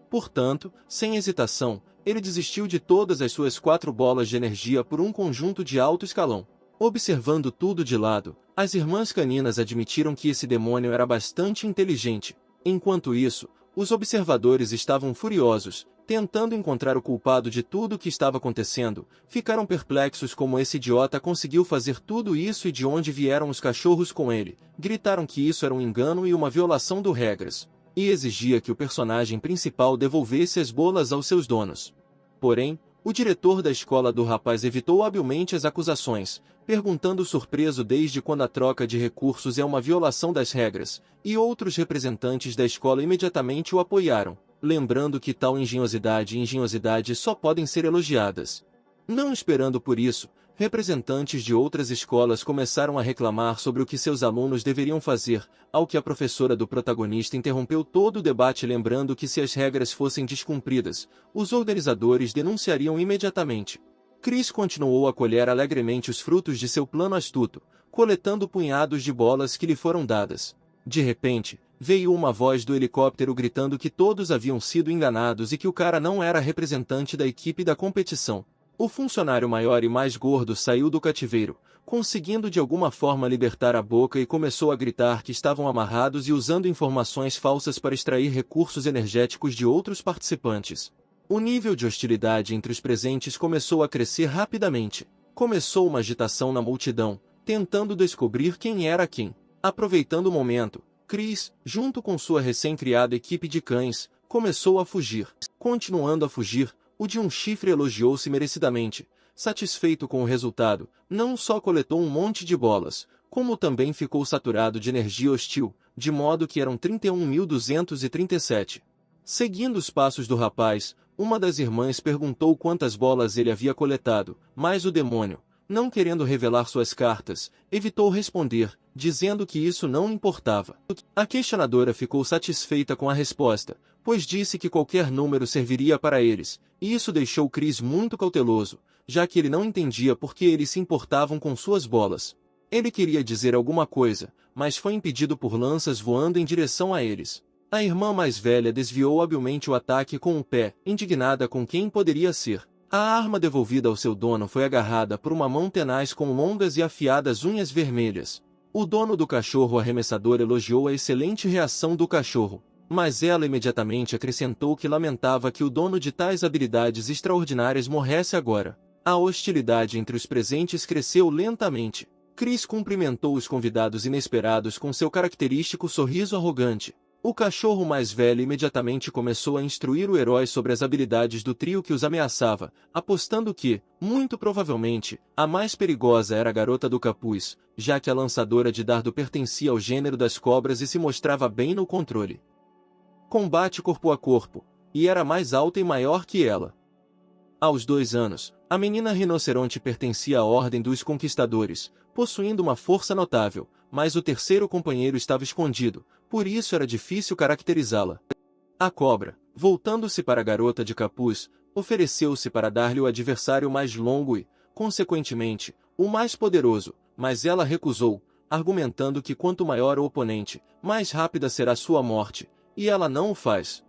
Portanto, sem hesitação, ele desistiu de todas as suas 4 bolas de energia por um conjunto de alto escalão. Observando tudo de lado, as irmãs caninas admitiram que esse demônio era bastante inteligente. Enquanto isso, os observadores estavam furiosos, tentando encontrar o culpado de tudo o que estava acontecendo. Ficaram perplexos como esse idiota conseguiu fazer tudo isso e de onde vieram os cachorros com ele. Gritaram que isso era um engano e uma violação das regras, e exigia que o personagem principal devolvesse as bolas aos seus donos. Porém, o diretor da escola do rapaz evitou habilmente as acusações, perguntando surpreso desde quando a troca de recursos é uma violação das regras, e outros representantes da escola imediatamente o apoiaram, lembrando que tal engenhosidade e engenhosidade só podem ser elogiadas. Não esperando por isso, representantes de outras escolas começaram a reclamar sobre o que seus alunos deveriam fazer, ao que a professora do protagonista interrompeu todo o debate lembrando que se as regras fossem descumpridas, os organizadores denunciariam imediatamente. Chris continuou a colher alegremente os frutos de seu plano astuto, coletando punhados de bolas que lhe foram dadas. De repente, veio uma voz do helicóptero gritando que todos haviam sido enganados e que o cara não era representante da equipe da competição. O funcionário maior e mais gordo saiu do cativeiro, conseguindo de alguma forma libertar a boca e começou a gritar que estavam amarrados e usando informações falsas para extrair recursos energéticos de outros participantes. O nível de hostilidade entre os presentes começou a crescer rapidamente. Começou uma agitação na multidão, tentando descobrir quem era quem. Aproveitando o momento, Chris, junto com sua recém-criada equipe de cães, começou a fugir. Continuando a fugir, o de um chifre elogiou-se merecidamente. Satisfeito com o resultado, não só coletou um monte de bolas, como também ficou saturado de energia hostil, de modo que eram 31.237. Seguindo os passos do rapaz, uma das irmãs perguntou quantas bolas ele havia coletado, mas o demônio, não querendo revelar suas cartas, evitou responder, dizendo que isso não importava. A questionadora ficou satisfeita com a resposta, pois disse que qualquer número serviria para eles, e isso deixou Chris muito cauteloso, já que ele não entendia por que eles se importavam com suas bolas. Ele queria dizer alguma coisa, mas foi impedido por lanças voando em direção a eles. A irmã mais velha desviou habilmente o ataque com o pé, indignada com quem poderia ser. A arma devolvida ao seu dono foi agarrada por uma mão tenaz com longas e afiadas unhas vermelhas. O dono do cachorro arremessador elogiou a excelente reação do cachorro, mas ela imediatamente acrescentou que lamentava que o dono de tais habilidades extraordinárias morresse agora. A hostilidade entre os presentes cresceu lentamente. Chris cumprimentou os convidados inesperados com seu característico sorriso arrogante. O cachorro mais velho imediatamente começou a instruir o herói sobre as habilidades do trio que os ameaçava, apostando que, muito provavelmente, a mais perigosa era a garota do capuz, já que a lançadora de dardo pertencia ao gênero das cobras e se mostrava bem no controle. Combate corpo a corpo, e era mais alta e maior que ela. Aos 2 anos, a menina rinoceronte pertencia à Ordem dos Conquistadores, possuindo uma força notável, mas o terceiro companheiro estava escondido, por isso era difícil caracterizá-la. A cobra, voltando-se para a garota de capuz, ofereceu-se para dar-lhe o adversário mais longo e, consequentemente, o mais poderoso, mas ela recusou, argumentando que quanto maior o oponente, mais rápida será sua morte, e ela não o faz.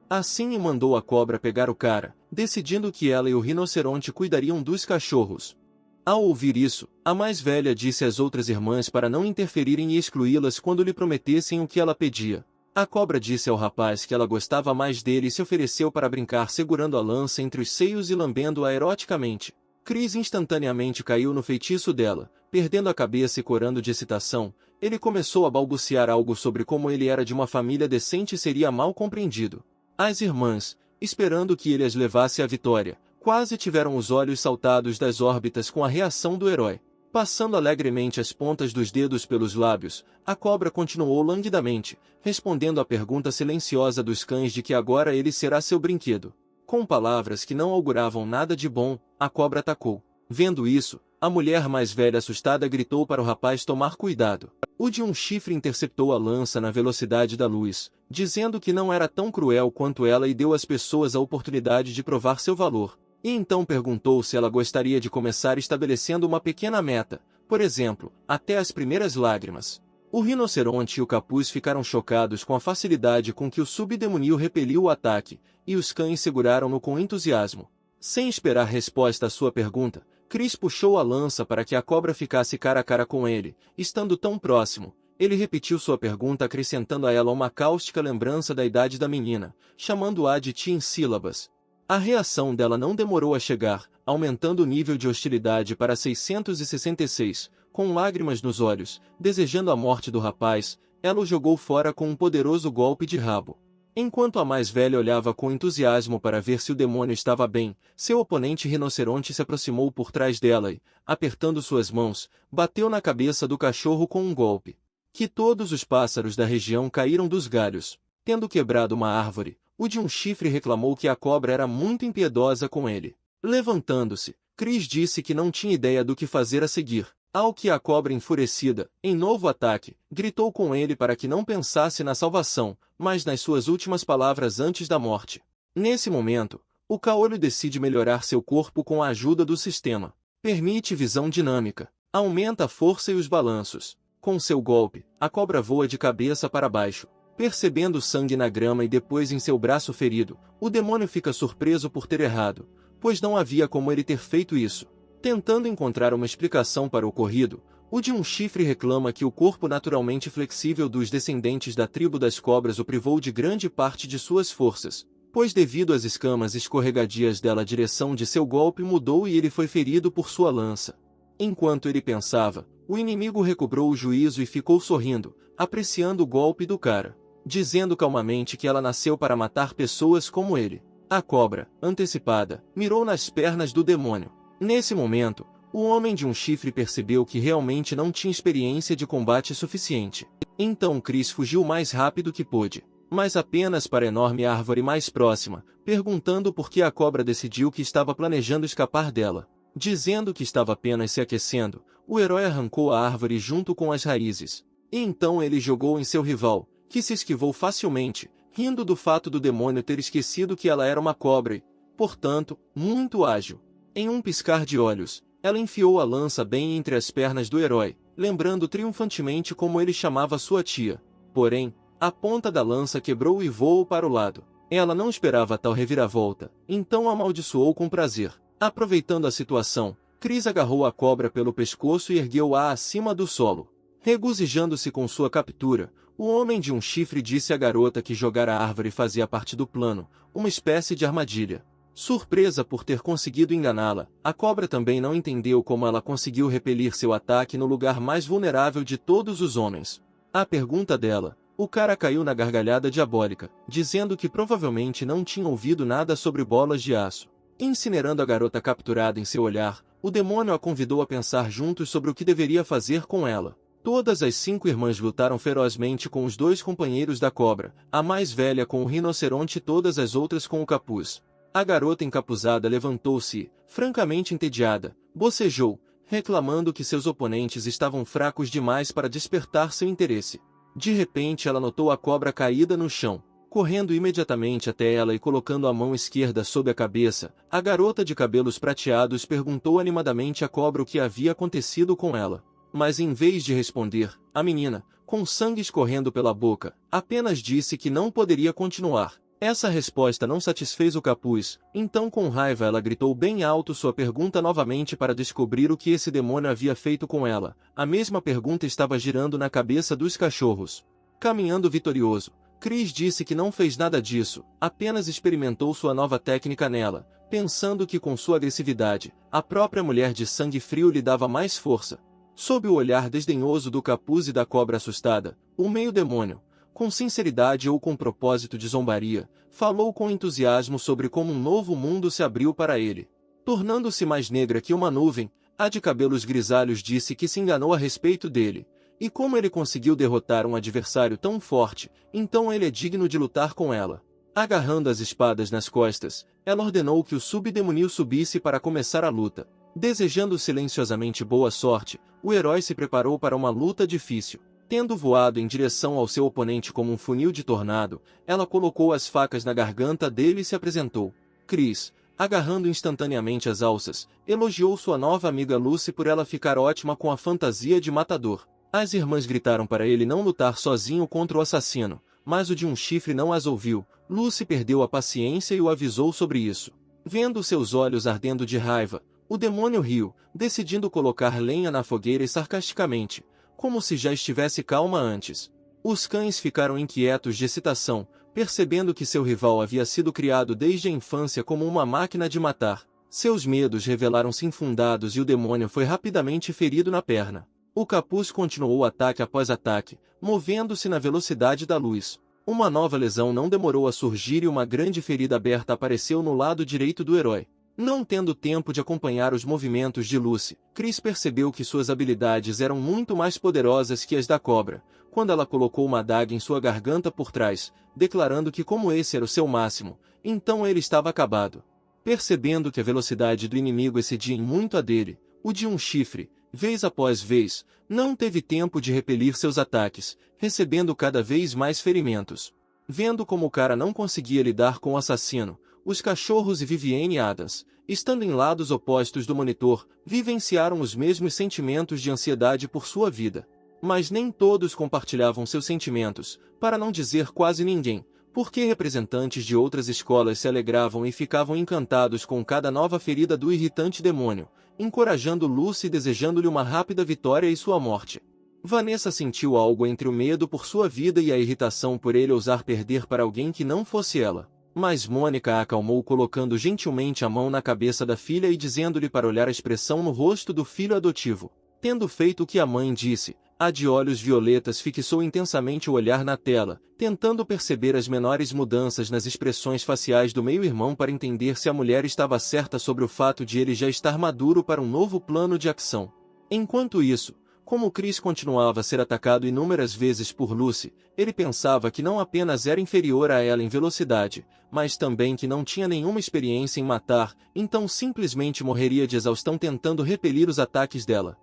Assim mandou a cobra pegar o cara, decidindo que ela e o rinoceronte cuidariam dos cachorros. Ao ouvir isso, a mais velha disse às outras irmãs para não interferirem e excluí-las quando lhe prometessem o que ela pedia. A cobra disse ao rapaz que ela gostava mais dele e se ofereceu para brincar segurando a lança entre os seios e lambendo-a eroticamente. Chris instantaneamente caiu no feitiço dela, perdendo a cabeça e corando de excitação. Ele começou a balbuciar algo sobre como ele era de uma família decente e seria mal compreendido. As irmãs, esperando que ele as levasse à vitória, quase tiveram os olhos saltados das órbitas com a reação do herói. Passando alegremente as pontas dos dedos pelos lábios, a cobra continuou languidamente, respondendo à pergunta silenciosa dos cães de que agora ele será seu brinquedo. Com palavras que não auguravam nada de bom, a cobra atacou. Vendo isso, a mulher mais velha assustada gritou para o rapaz tomar cuidado. O de um chifre interceptou a lança na velocidade da luz, dizendo que não era tão cruel quanto ela e deu às pessoas a oportunidade de provar seu valor. E então perguntou se ela gostaria de começar estabelecendo uma pequena meta, por exemplo, até as primeiras lágrimas. O rinoceronte e o capuz ficaram chocados com a facilidade com que o subdemoníaco repeliu o ataque, e os cães seguraram-no com entusiasmo. Sem esperar resposta à sua pergunta, Chris puxou a lança para que a cobra ficasse cara a cara com ele. Estando tão próximo, ele repetiu sua pergunta acrescentando a ela uma cáustica lembrança da idade da menina, chamando-a de tia em sílabas. A reação dela não demorou a chegar, aumentando o nível de hostilidade para 666, com lágrimas nos olhos, desejando a morte do rapaz, ela o jogou fora com um poderoso golpe de rabo. Enquanto a mais velha olhava com entusiasmo para ver se o demônio estava bem, seu oponente rinoceronte se aproximou por trás dela e, apertando suas mãos, bateu na cabeça do cachorro com um golpe. Que todos os pássaros da região caíram dos galhos. Tendo quebrado uma árvore, o de um chifre reclamou que a cobra era muito impiedosa com ele. Levantando-se, Chris disse que não tinha ideia do que fazer a seguir. Ao que a cobra enfurecida, em novo ataque, gritou com ele para que não pensasse na salvação, mas nas suas últimas palavras antes da morte. Nesse momento, o caolho decide melhorar seu corpo com a ajuda do sistema. Permite visão dinâmica, aumenta a força e os balanços. Com seu golpe, a cobra voa de cabeça para baixo. Percebendo sangue na grama e depois em seu braço ferido, o demônio fica surpreso por ter errado, pois não havia como ele ter feito isso. Tentando encontrar uma explicação para o ocorrido, o de um chifre reclama que o corpo naturalmente flexível dos descendentes da tribo das cobras o privou de grande parte de suas forças, pois devido às escamas escorregadias dela a direção de seu golpe mudou e ele foi ferido por sua lança. Enquanto ele pensava, o inimigo recobrou o juízo e ficou sorrindo, apreciando o golpe do cara, dizendo calmamente que ela nasceu para matar pessoas como ele. A cobra, antecipada, mirou nas pernas do demônio. Nesse momento, o homem de um chifre percebeu que realmente não tinha experiência de combate suficiente. Então Chris fugiu o mais rápido que pôde, mas apenas para a enorme árvore mais próxima, perguntando por que a cobra decidiu que estava planejando escapar dela. Dizendo que estava apenas se aquecendo, o herói arrancou a árvore junto com as raízes. E então ele jogou em seu rival, que se esquivou facilmente, rindo do fato do demônio ter esquecido que ela era uma cobra e, portanto, muito ágil. Em um piscar de olhos, ela enfiou a lança bem entre as pernas do herói, lembrando triunfantemente como ele chamava sua tia. Porém, a ponta da lança quebrou e voou para o lado. Ela não esperava tal reviravolta, então amaldiçoou com prazer. Aproveitando a situação, Chris agarrou a cobra pelo pescoço e ergueu-a acima do solo. Regozijando-se com sua captura, o homem de um chifre disse à garota que jogar a árvore fazia parte do plano, uma espécie de armadilha. Surpresa por ter conseguido enganá-la, a cobra também não entendeu como ela conseguiu repelir seu ataque no lugar mais vulnerável de todos os homens. À pergunta dela, o cara caiu na gargalhada diabólica, dizendo que provavelmente não tinha ouvido nada sobre bolas de aço. Incinerando a garota capturada em seu olhar, o demônio a convidou a pensar juntos sobre o que deveria fazer com ela. Todas as 5 irmãs lutaram ferozmente com os 2 companheiros da cobra, a mais velha com o rinoceronte e todas as outras com o capuz. A garota encapuzada levantou-se e, francamente entediada, bocejou, reclamando que seus oponentes estavam fracos demais para despertar seu interesse. De repente ela notou a cobra caída no chão. Correndo imediatamente até ela e colocando a mão esquerda sob a cabeça, a garota de cabelos prateados perguntou animadamente à cobra o que havia acontecido com ela. Mas em vez de responder, a menina, com sangue escorrendo pela boca, apenas disse que não poderia continuar. Essa resposta não satisfez o capuz, então com raiva ela gritou bem alto sua pergunta novamente para descobrir o que esse demônio havia feito com ela. A mesma pergunta estava girando na cabeça dos cachorros. Caminhando vitorioso, Chris disse que não fez nada disso, apenas experimentou sua nova técnica nela, pensando que com sua agressividade, a própria mulher de sangue frio lhe dava mais força. Sob o olhar desdenhoso do capuz e da cobra assustada, o meio-demônio, com sinceridade ou com propósito de zombaria, falou com entusiasmo sobre como um novo mundo se abriu para ele. Tornando-se mais negra que uma nuvem, a de cabelos grisalhos disse que se enganou a respeito dele, e como ele conseguiu derrotar um adversário tão forte, então ele é digno de lutar com ela. Agarrando as espadas nas costas, ela ordenou que o subdemonio subisse para começar a luta. Desejando silenciosamente boa sorte, o herói se preparou para uma luta difícil. Tendo voado em direção ao seu oponente como um funil de tornado, ela colocou as facas na garganta dele e se apresentou. Chris, agarrando instantaneamente as alças, elogiou sua nova amiga Lucy por ela ficar ótima com a fantasia de matador. As irmãs gritaram para ele não lutar sozinho contra o assassino, mas o de um chifre não as ouviu. Lucy perdeu a paciência e o avisou sobre isso. Vendo seus olhos ardendo de raiva, o demônio riu, decidindo colocar lenha na fogueira e sarcasticamente, como se já estivesse calma antes. Os cães ficaram inquietos de excitação, percebendo que seu rival havia sido criado desde a infância como uma máquina de matar. Seus medos revelaram-se infundados e o demônio foi rapidamente ferido na perna. O capuz continuou ataque após ataque, movendo-se na velocidade da luz. Uma nova lesão não demorou a surgir e uma grande ferida aberta apareceu no lado direito do herói. Não tendo tempo de acompanhar os movimentos de Lucy, Chris percebeu que suas habilidades eram muito mais poderosas que as da cobra, quando ela colocou uma adaga em sua garganta por trás, declarando que como esse era o seu máximo, então ele estava acabado. Percebendo que a velocidade do inimigo excedia em muito a dele, o de um chifre, vez após vez, não teve tempo de repelir seus ataques, recebendo cada vez mais ferimentos. Vendo como o cara não conseguia lidar com o assassino, os cachorros e Vivienne Adams, estando em lados opostos do monitor, vivenciaram os mesmos sentimentos de ansiedade por sua vida. Mas nem todos compartilhavam seus sentimentos, para não dizer quase ninguém, porque representantes de outras escolas se alegravam e ficavam encantados com cada nova ferida do irritante demônio, encorajando Lucy e desejando-lhe uma rápida vitória e sua morte. Vanessa sentiu algo entre o medo por sua vida e a irritação por ele ousar perder para alguém que não fosse ela. Mas Mônica a acalmou colocando gentilmente a mão na cabeça da filha e dizendo-lhe para olhar a expressão no rosto do filho adotivo. Tendo feito o que a mãe disse, a de olhos violetas fixou intensamente o olhar na tela, tentando perceber as menores mudanças nas expressões faciais do meio-irmão para entender se a mulher estava certa sobre o fato de ele já estar maduro para um novo plano de ação. Enquanto isso, como Chris continuava a ser atacado inúmeras vezes por Lucy, ele pensava que não apenas era inferior a ela em velocidade, mas também que não tinha nenhuma experiência em matar, então simplesmente morreria de exaustão tentando repelir os ataques dela.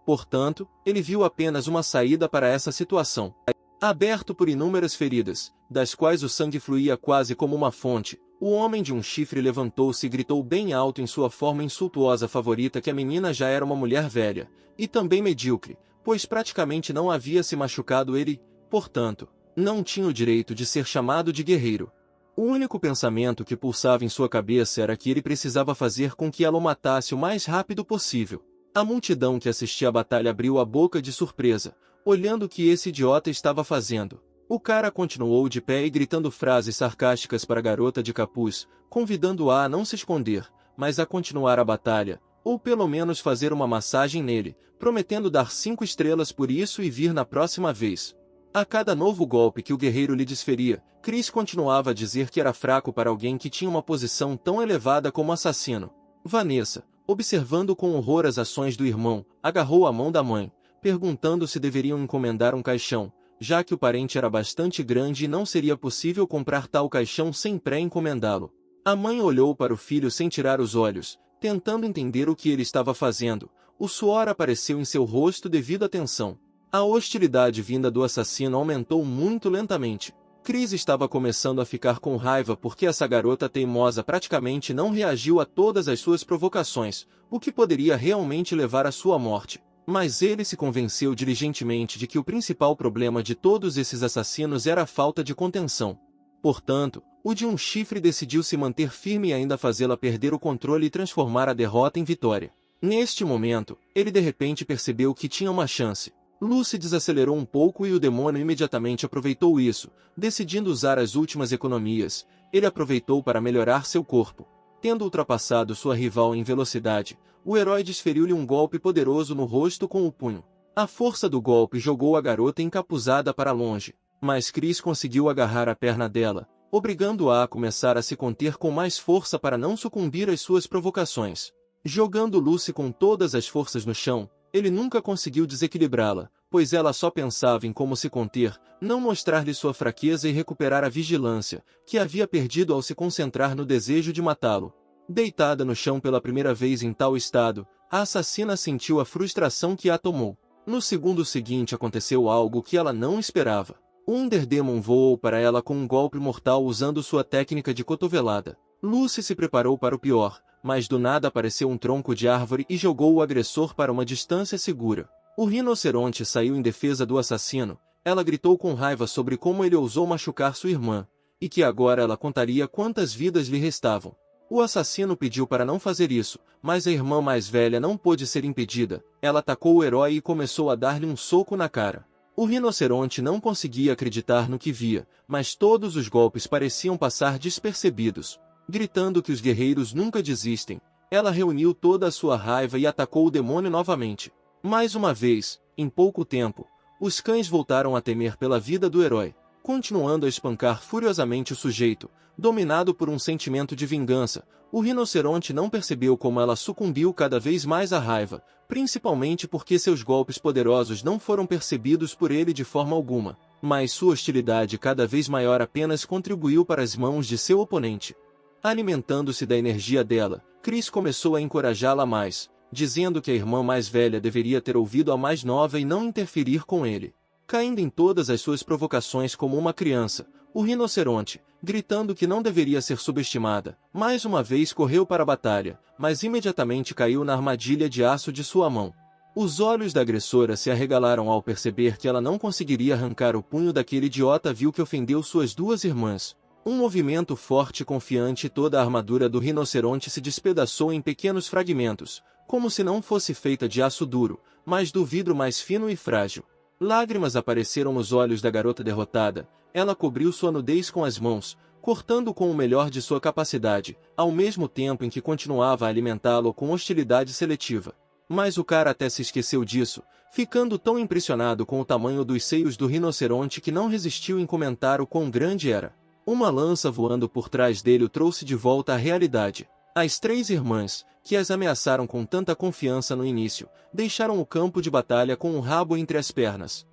Portanto, ele viu apenas uma saída para essa situação. Aberto por inúmeras feridas, das quais o sangue fluía quase como uma fonte, o homem de um chifre levantou-se e gritou bem alto em sua forma insultuosa favorita que a menina já era uma mulher velha, e também medíocre, pois praticamente não havia se machucado ele, portanto, não tinha o direito de ser chamado de guerreiro. O único pensamento que pulsava em sua cabeça era que ele precisava fazer com que ela o matasse o mais rápido possível. A multidão que assistia à batalha abriu a boca de surpresa, olhando o que esse idiota estava fazendo. O cara continuou de pé e gritando frases sarcásticas para a garota de capuz, convidando-a a não se esconder, mas a continuar a batalha, ou pelo menos fazer uma massagem nele, prometendo dar 5 estrelas por isso e vir na próxima vez. A cada novo golpe que o guerreiro lhe desferia, Chris continuava a dizer que era fraco para alguém que tinha uma posição tão elevada como assassino. Vanessa, observando com horror as ações do irmão, agarrou a mão da mãe, perguntando se deveriam encomendar um caixão, já que o parente era bastante grande e não seria possível comprar tal caixão sem pré-encomendá-lo. A mãe olhou para o filho sem tirar os olhos, tentando entender o que ele estava fazendo. O suor apareceu em seu rosto devido à tensão. A hostilidade vinda do assassino aumentou muito lentamente. Chris estava começando a ficar com raiva porque essa garota teimosa praticamente não reagiu a todas as suas provocações, o que poderia realmente levar à sua morte. Mas ele se convenceu diligentemente de que o principal problema de todos esses assassinos era a falta de contenção. Portanto, o de um chifre decidiu se manter firme e ainda fazê-la perder o controle e transformar a derrota em vitória. Neste momento, ele de repente percebeu que tinha uma chance. Lucy desacelerou um pouco e o demônio imediatamente aproveitou isso, decidindo usar as últimas economias. Ele aproveitou para melhorar seu corpo. Tendo ultrapassado sua rival em velocidade, o herói desferiu-lhe um golpe poderoso no rosto com o punho. A força do golpe jogou a garota encapuzada para longe, mas Chris conseguiu agarrar a perna dela, obrigando-a a começar a se conter com mais força para não sucumbir às suas provocações. Jogando Lucy com todas as forças no chão, ele nunca conseguiu desequilibrá-la, pois ela só pensava em como se conter, não mostrar-lhe sua fraqueza e recuperar a vigilância, que havia perdido ao se concentrar no desejo de matá-lo. Deitada no chão pela primeira vez em tal estado, a assassina sentiu a frustração que a tomou. No segundo seguinte aconteceu algo que ela não esperava. O Underdemon voou para ela com um golpe mortal usando sua técnica de cotovelada. Lucy se preparou para o pior, mas do nada apareceu um tronco de árvore e jogou o agressor para uma distância segura. O rinoceronte saiu em defesa do assassino. Ela gritou com raiva sobre como ele ousou machucar sua irmã, e que agora ela contaria quantas vidas lhe restavam. O assassino pediu para não fazer isso, mas a irmã mais velha não pôde ser impedida. Ela atacou o herói e começou a dar-lhe um soco na cara. O rinoceronte não conseguia acreditar no que via, mas todos os golpes pareciam passar despercebidos. Gritando que os guerreiros nunca desistem, ela reuniu toda a sua raiva e atacou o demônio novamente. Mais uma vez, em pouco tempo, os cães voltaram a temer pela vida do herói, continuando a espancar furiosamente o sujeito. Dominado por um sentimento de vingança, o rinoceronte não percebeu como ela sucumbiu cada vez mais à raiva, principalmente porque seus golpes poderosos não foram percebidos por ele de forma alguma, mas sua hostilidade cada vez maior apenas contribuiu para as mãos de seu oponente. Alimentando-se da energia dela, Chris começou a encorajá-la mais, dizendo que a irmã mais velha deveria ter ouvido a mais nova e não interferir com ele. Caindo em todas as suas provocações como uma criança, o rinoceronte, gritando que não deveria ser subestimada, mais uma vez correu para a batalha, mas imediatamente caiu na armadilha de aço de sua mão. Os olhos da agressora se arregalaram ao perceber que ela não conseguiria arrancar o punho daquele idiota vil que ofendeu suas duas irmãs. Um movimento forte e confiante e toda a armadura do rinoceronte se despedaçou em pequenos fragmentos, como se não fosse feita de aço duro, mas do vidro mais fino e frágil. Lágrimas apareceram nos olhos da garota derrotada. Ela cobriu sua nudez com as mãos, cortando com o melhor de sua capacidade, ao mesmo tempo em que continuava a alimentá-lo com hostilidade seletiva. Mas o cara até se esqueceu disso, ficando tão impressionado com o tamanho dos seios do rinoceronte que não resistiu em comentar o quão grande era. Uma lança voando por trás dele o trouxe de volta à realidade. As três irmãs, que as ameaçaram com tanta confiança no início, deixaram o campo de batalha com o rabo entre as pernas.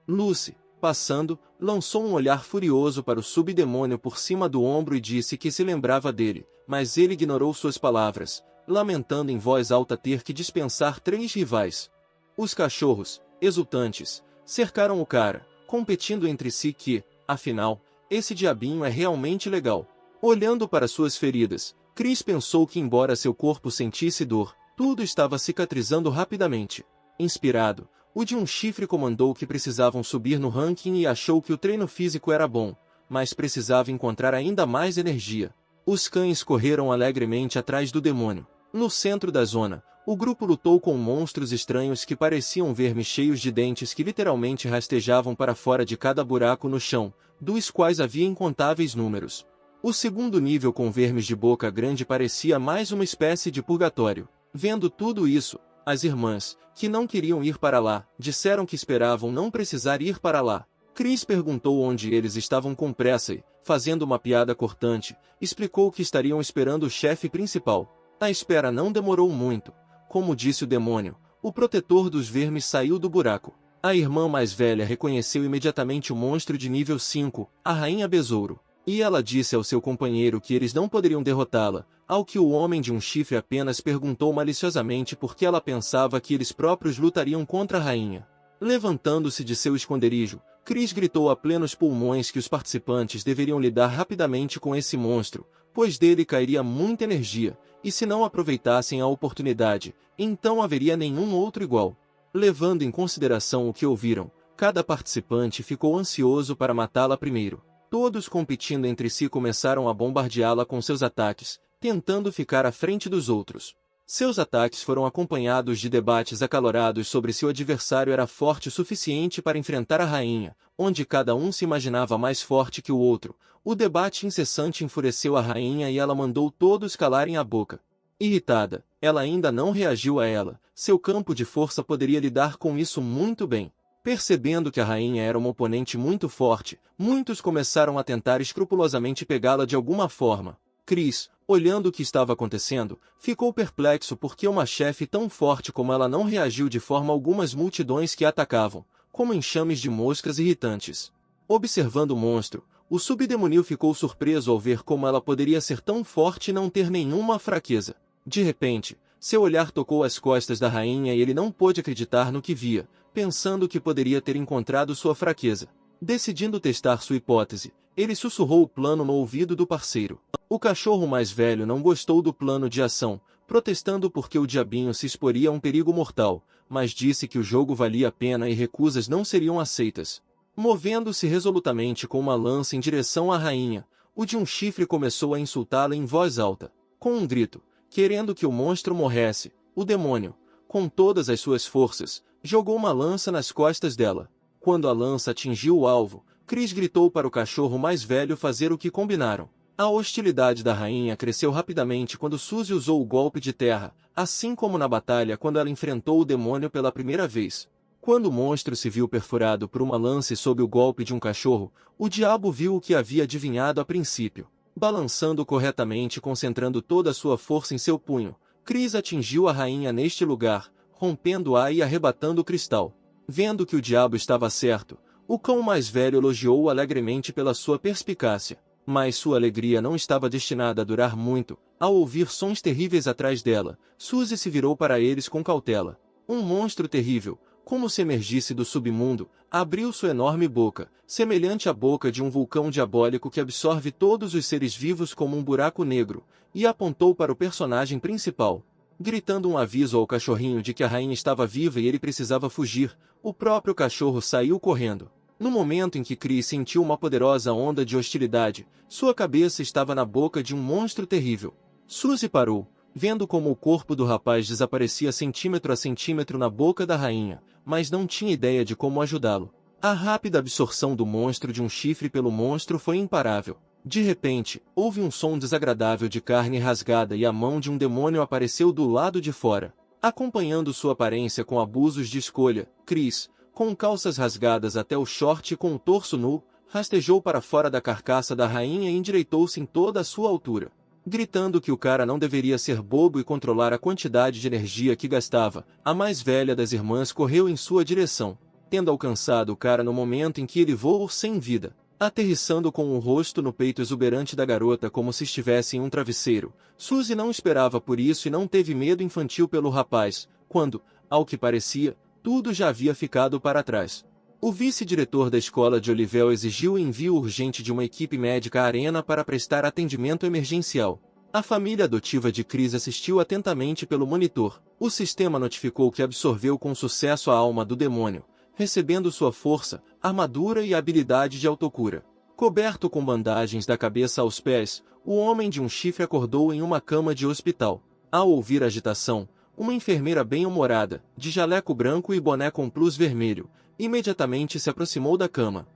Lucy, passando, lançou um olhar furioso para o subdemônio por cima do ombro e disse que se lembrava dele, mas ele ignorou suas palavras, lamentando em voz alta ter que dispensar três rivais. Os cachorros, exultantes, cercaram o cara, competindo entre si que, afinal, esse diabinho é realmente legal. Olhando para suas feridas, Chris pensou que embora seu corpo sentisse dor, tudo estava cicatrizando rapidamente. Inspirado, o de um chifre comandou que precisavam subir no ranking e achou que o treino físico era bom, mas precisava encontrar ainda mais energia. Os cães correram alegremente atrás do demônio. No centro da zona, o grupo lutou com monstros estranhos que pareciam vermes cheios de dentes que literalmente rastejavam para fora de cada buraco no chão, dos quais havia incontáveis números. O segundo nível com vermes de boca grande parecia mais uma espécie de purgatório. Vendo tudo isso, as irmãs, que não queriam ir para lá, disseram que esperavam não precisar ir para lá. Chris perguntou onde eles estavam com pressa e, fazendo uma piada cortante, explicou que estariam esperando o chefe principal. A espera não demorou muito. Como disse o demônio, o protetor dos vermes saiu do buraco. A irmã mais velha reconheceu imediatamente o monstro de nível 5, a Rainha Besouro. E ela disse ao seu companheiro que eles não poderiam derrotá-la, ao que o homem de um chifre apenas perguntou maliciosamente por que ela pensava que eles próprios lutariam contra a rainha. Levantando-se de seu esconderijo, Chris gritou a plenos pulmões que os participantes deveriam lidar rapidamente com esse monstro, pois dele cairia muita energia, e se não aproveitassem a oportunidade, então haveria nenhum outro igual. Levando em consideração o que ouviram, cada participante ficou ansioso para matá-la primeiro. Todos competindo entre si começaram a bombardeá-la com seus ataques, tentando ficar à frente dos outros. Seus ataques foram acompanhados de debates acalorados sobre se o adversário era forte o suficiente para enfrentar a rainha, onde cada um se imaginava mais forte que o outro. O debate incessante enfureceu a rainha e ela mandou todos calarem a boca. Irritada, ela ainda não reagiu a ela, seu campo de força poderia lidar com isso muito bem. Percebendo que a rainha era uma oponente muito forte, muitos começaram a tentar escrupulosamente pegá-la de alguma forma. Chris, Olhando o que estava acontecendo, ficou perplexo porque uma chefe tão forte como ela não reagiu de forma alguma às multidões que a atacavam, como enxames de moscas irritantes. Observando o monstro, o subdemonio ficou surpreso ao ver como ela poderia ser tão forte e não ter nenhuma fraqueza. De repente, seu olhar tocou as costas da rainha e ele não pôde acreditar no que via, pensando que poderia ter encontrado sua fraqueza. Decidindo testar sua hipótese, ele sussurrou o plano no ouvido do parceiro. O cachorro mais velho não gostou do plano de ação, protestando porque o diabinho se exporia a um perigo mortal, mas disse que o jogo valia a pena e recusas não seriam aceitas. Movendo-se resolutamente com uma lança em direção à rainha, o de um chifre começou a insultá-la em voz alta. Com um grito, querendo que o monstro morresse, o demônio, com todas as suas forças, jogou uma lança nas costas dela. Quando a lança atingiu o alvo, Chris gritou para o cachorro mais velho fazer o que combinaram. A hostilidade da rainha cresceu rapidamente quando Suzy usou o golpe de terra, assim como na batalha quando ela enfrentou o demônio pela primeira vez. Quando o monstro se viu perfurado por uma lança e sob o golpe de um cachorro, o diabo viu o que havia adivinhado a princípio. Balançando corretamente e concentrando toda a sua força em seu punho, Chris atingiu a rainha neste lugar, rompendo-a e arrebatando o cristal. Vendo que o diabo estava certo, o cão mais velho elogiou-o alegremente pela sua perspicácia. Mas sua alegria não estava destinada a durar muito. Ao ouvir sons terríveis atrás dela, Suzy se virou para eles com cautela. Um monstro terrível, como se emergisse do submundo, abriu sua enorme boca, semelhante à boca de um vulcão diabólico que absorve todos os seres vivos como um buraco negro, e apontou para o personagem principal. Gritando um aviso ao cachorrinho de que a rainha estava viva e ele precisava fugir, o próprio cachorro saiu correndo. No momento em que Chris sentiu uma poderosa onda de hostilidade, sua cabeça estava na boca de um monstro terrível. Suzy parou, vendo como o corpo do rapaz desaparecia centímetro a centímetro na boca da rainha, mas não tinha ideia de como ajudá-lo. A rápida absorção do monstro de um chifre pelo monstro foi imparável. De repente, houve um som desagradável de carne rasgada e a mão de um demônio apareceu do lado de fora. Acompanhando sua aparência com abusos de escolha, Chris, com calças rasgadas até o short e com o torso nu, rastejou para fora da carcaça da rainha e endireitou-se em toda a sua altura. Gritando que o cara não deveria ser bobo e controlar a quantidade de energia que gastava, a mais velha das irmãs correu em sua direção, tendo alcançado o cara no momento em que ele voou sem vida. Aterrissando com o rosto no peito exuberante da garota como se estivesse em um travesseiro, Suzy não esperava por isso e não teve medo infantil pelo rapaz, quando, ao que parecia, tudo já havia ficado para trás. O vice-diretor da escola de Olivelle exigiu o envio urgente de uma equipe médica à arena para prestar atendimento emergencial. A família adotiva de Chris assistiu atentamente pelo monitor. O sistema notificou que absorveu com sucesso a alma do demônio, recebendo sua força, armadura e habilidade de autocura. Coberto com bandagens da cabeça aos pés, o homem de um chifre acordou em uma cama de hospital. Ao ouvir a agitação, uma enfermeira bem-humorada, de jaleco branco e boné com plus vermelho, imediatamente se aproximou da cama.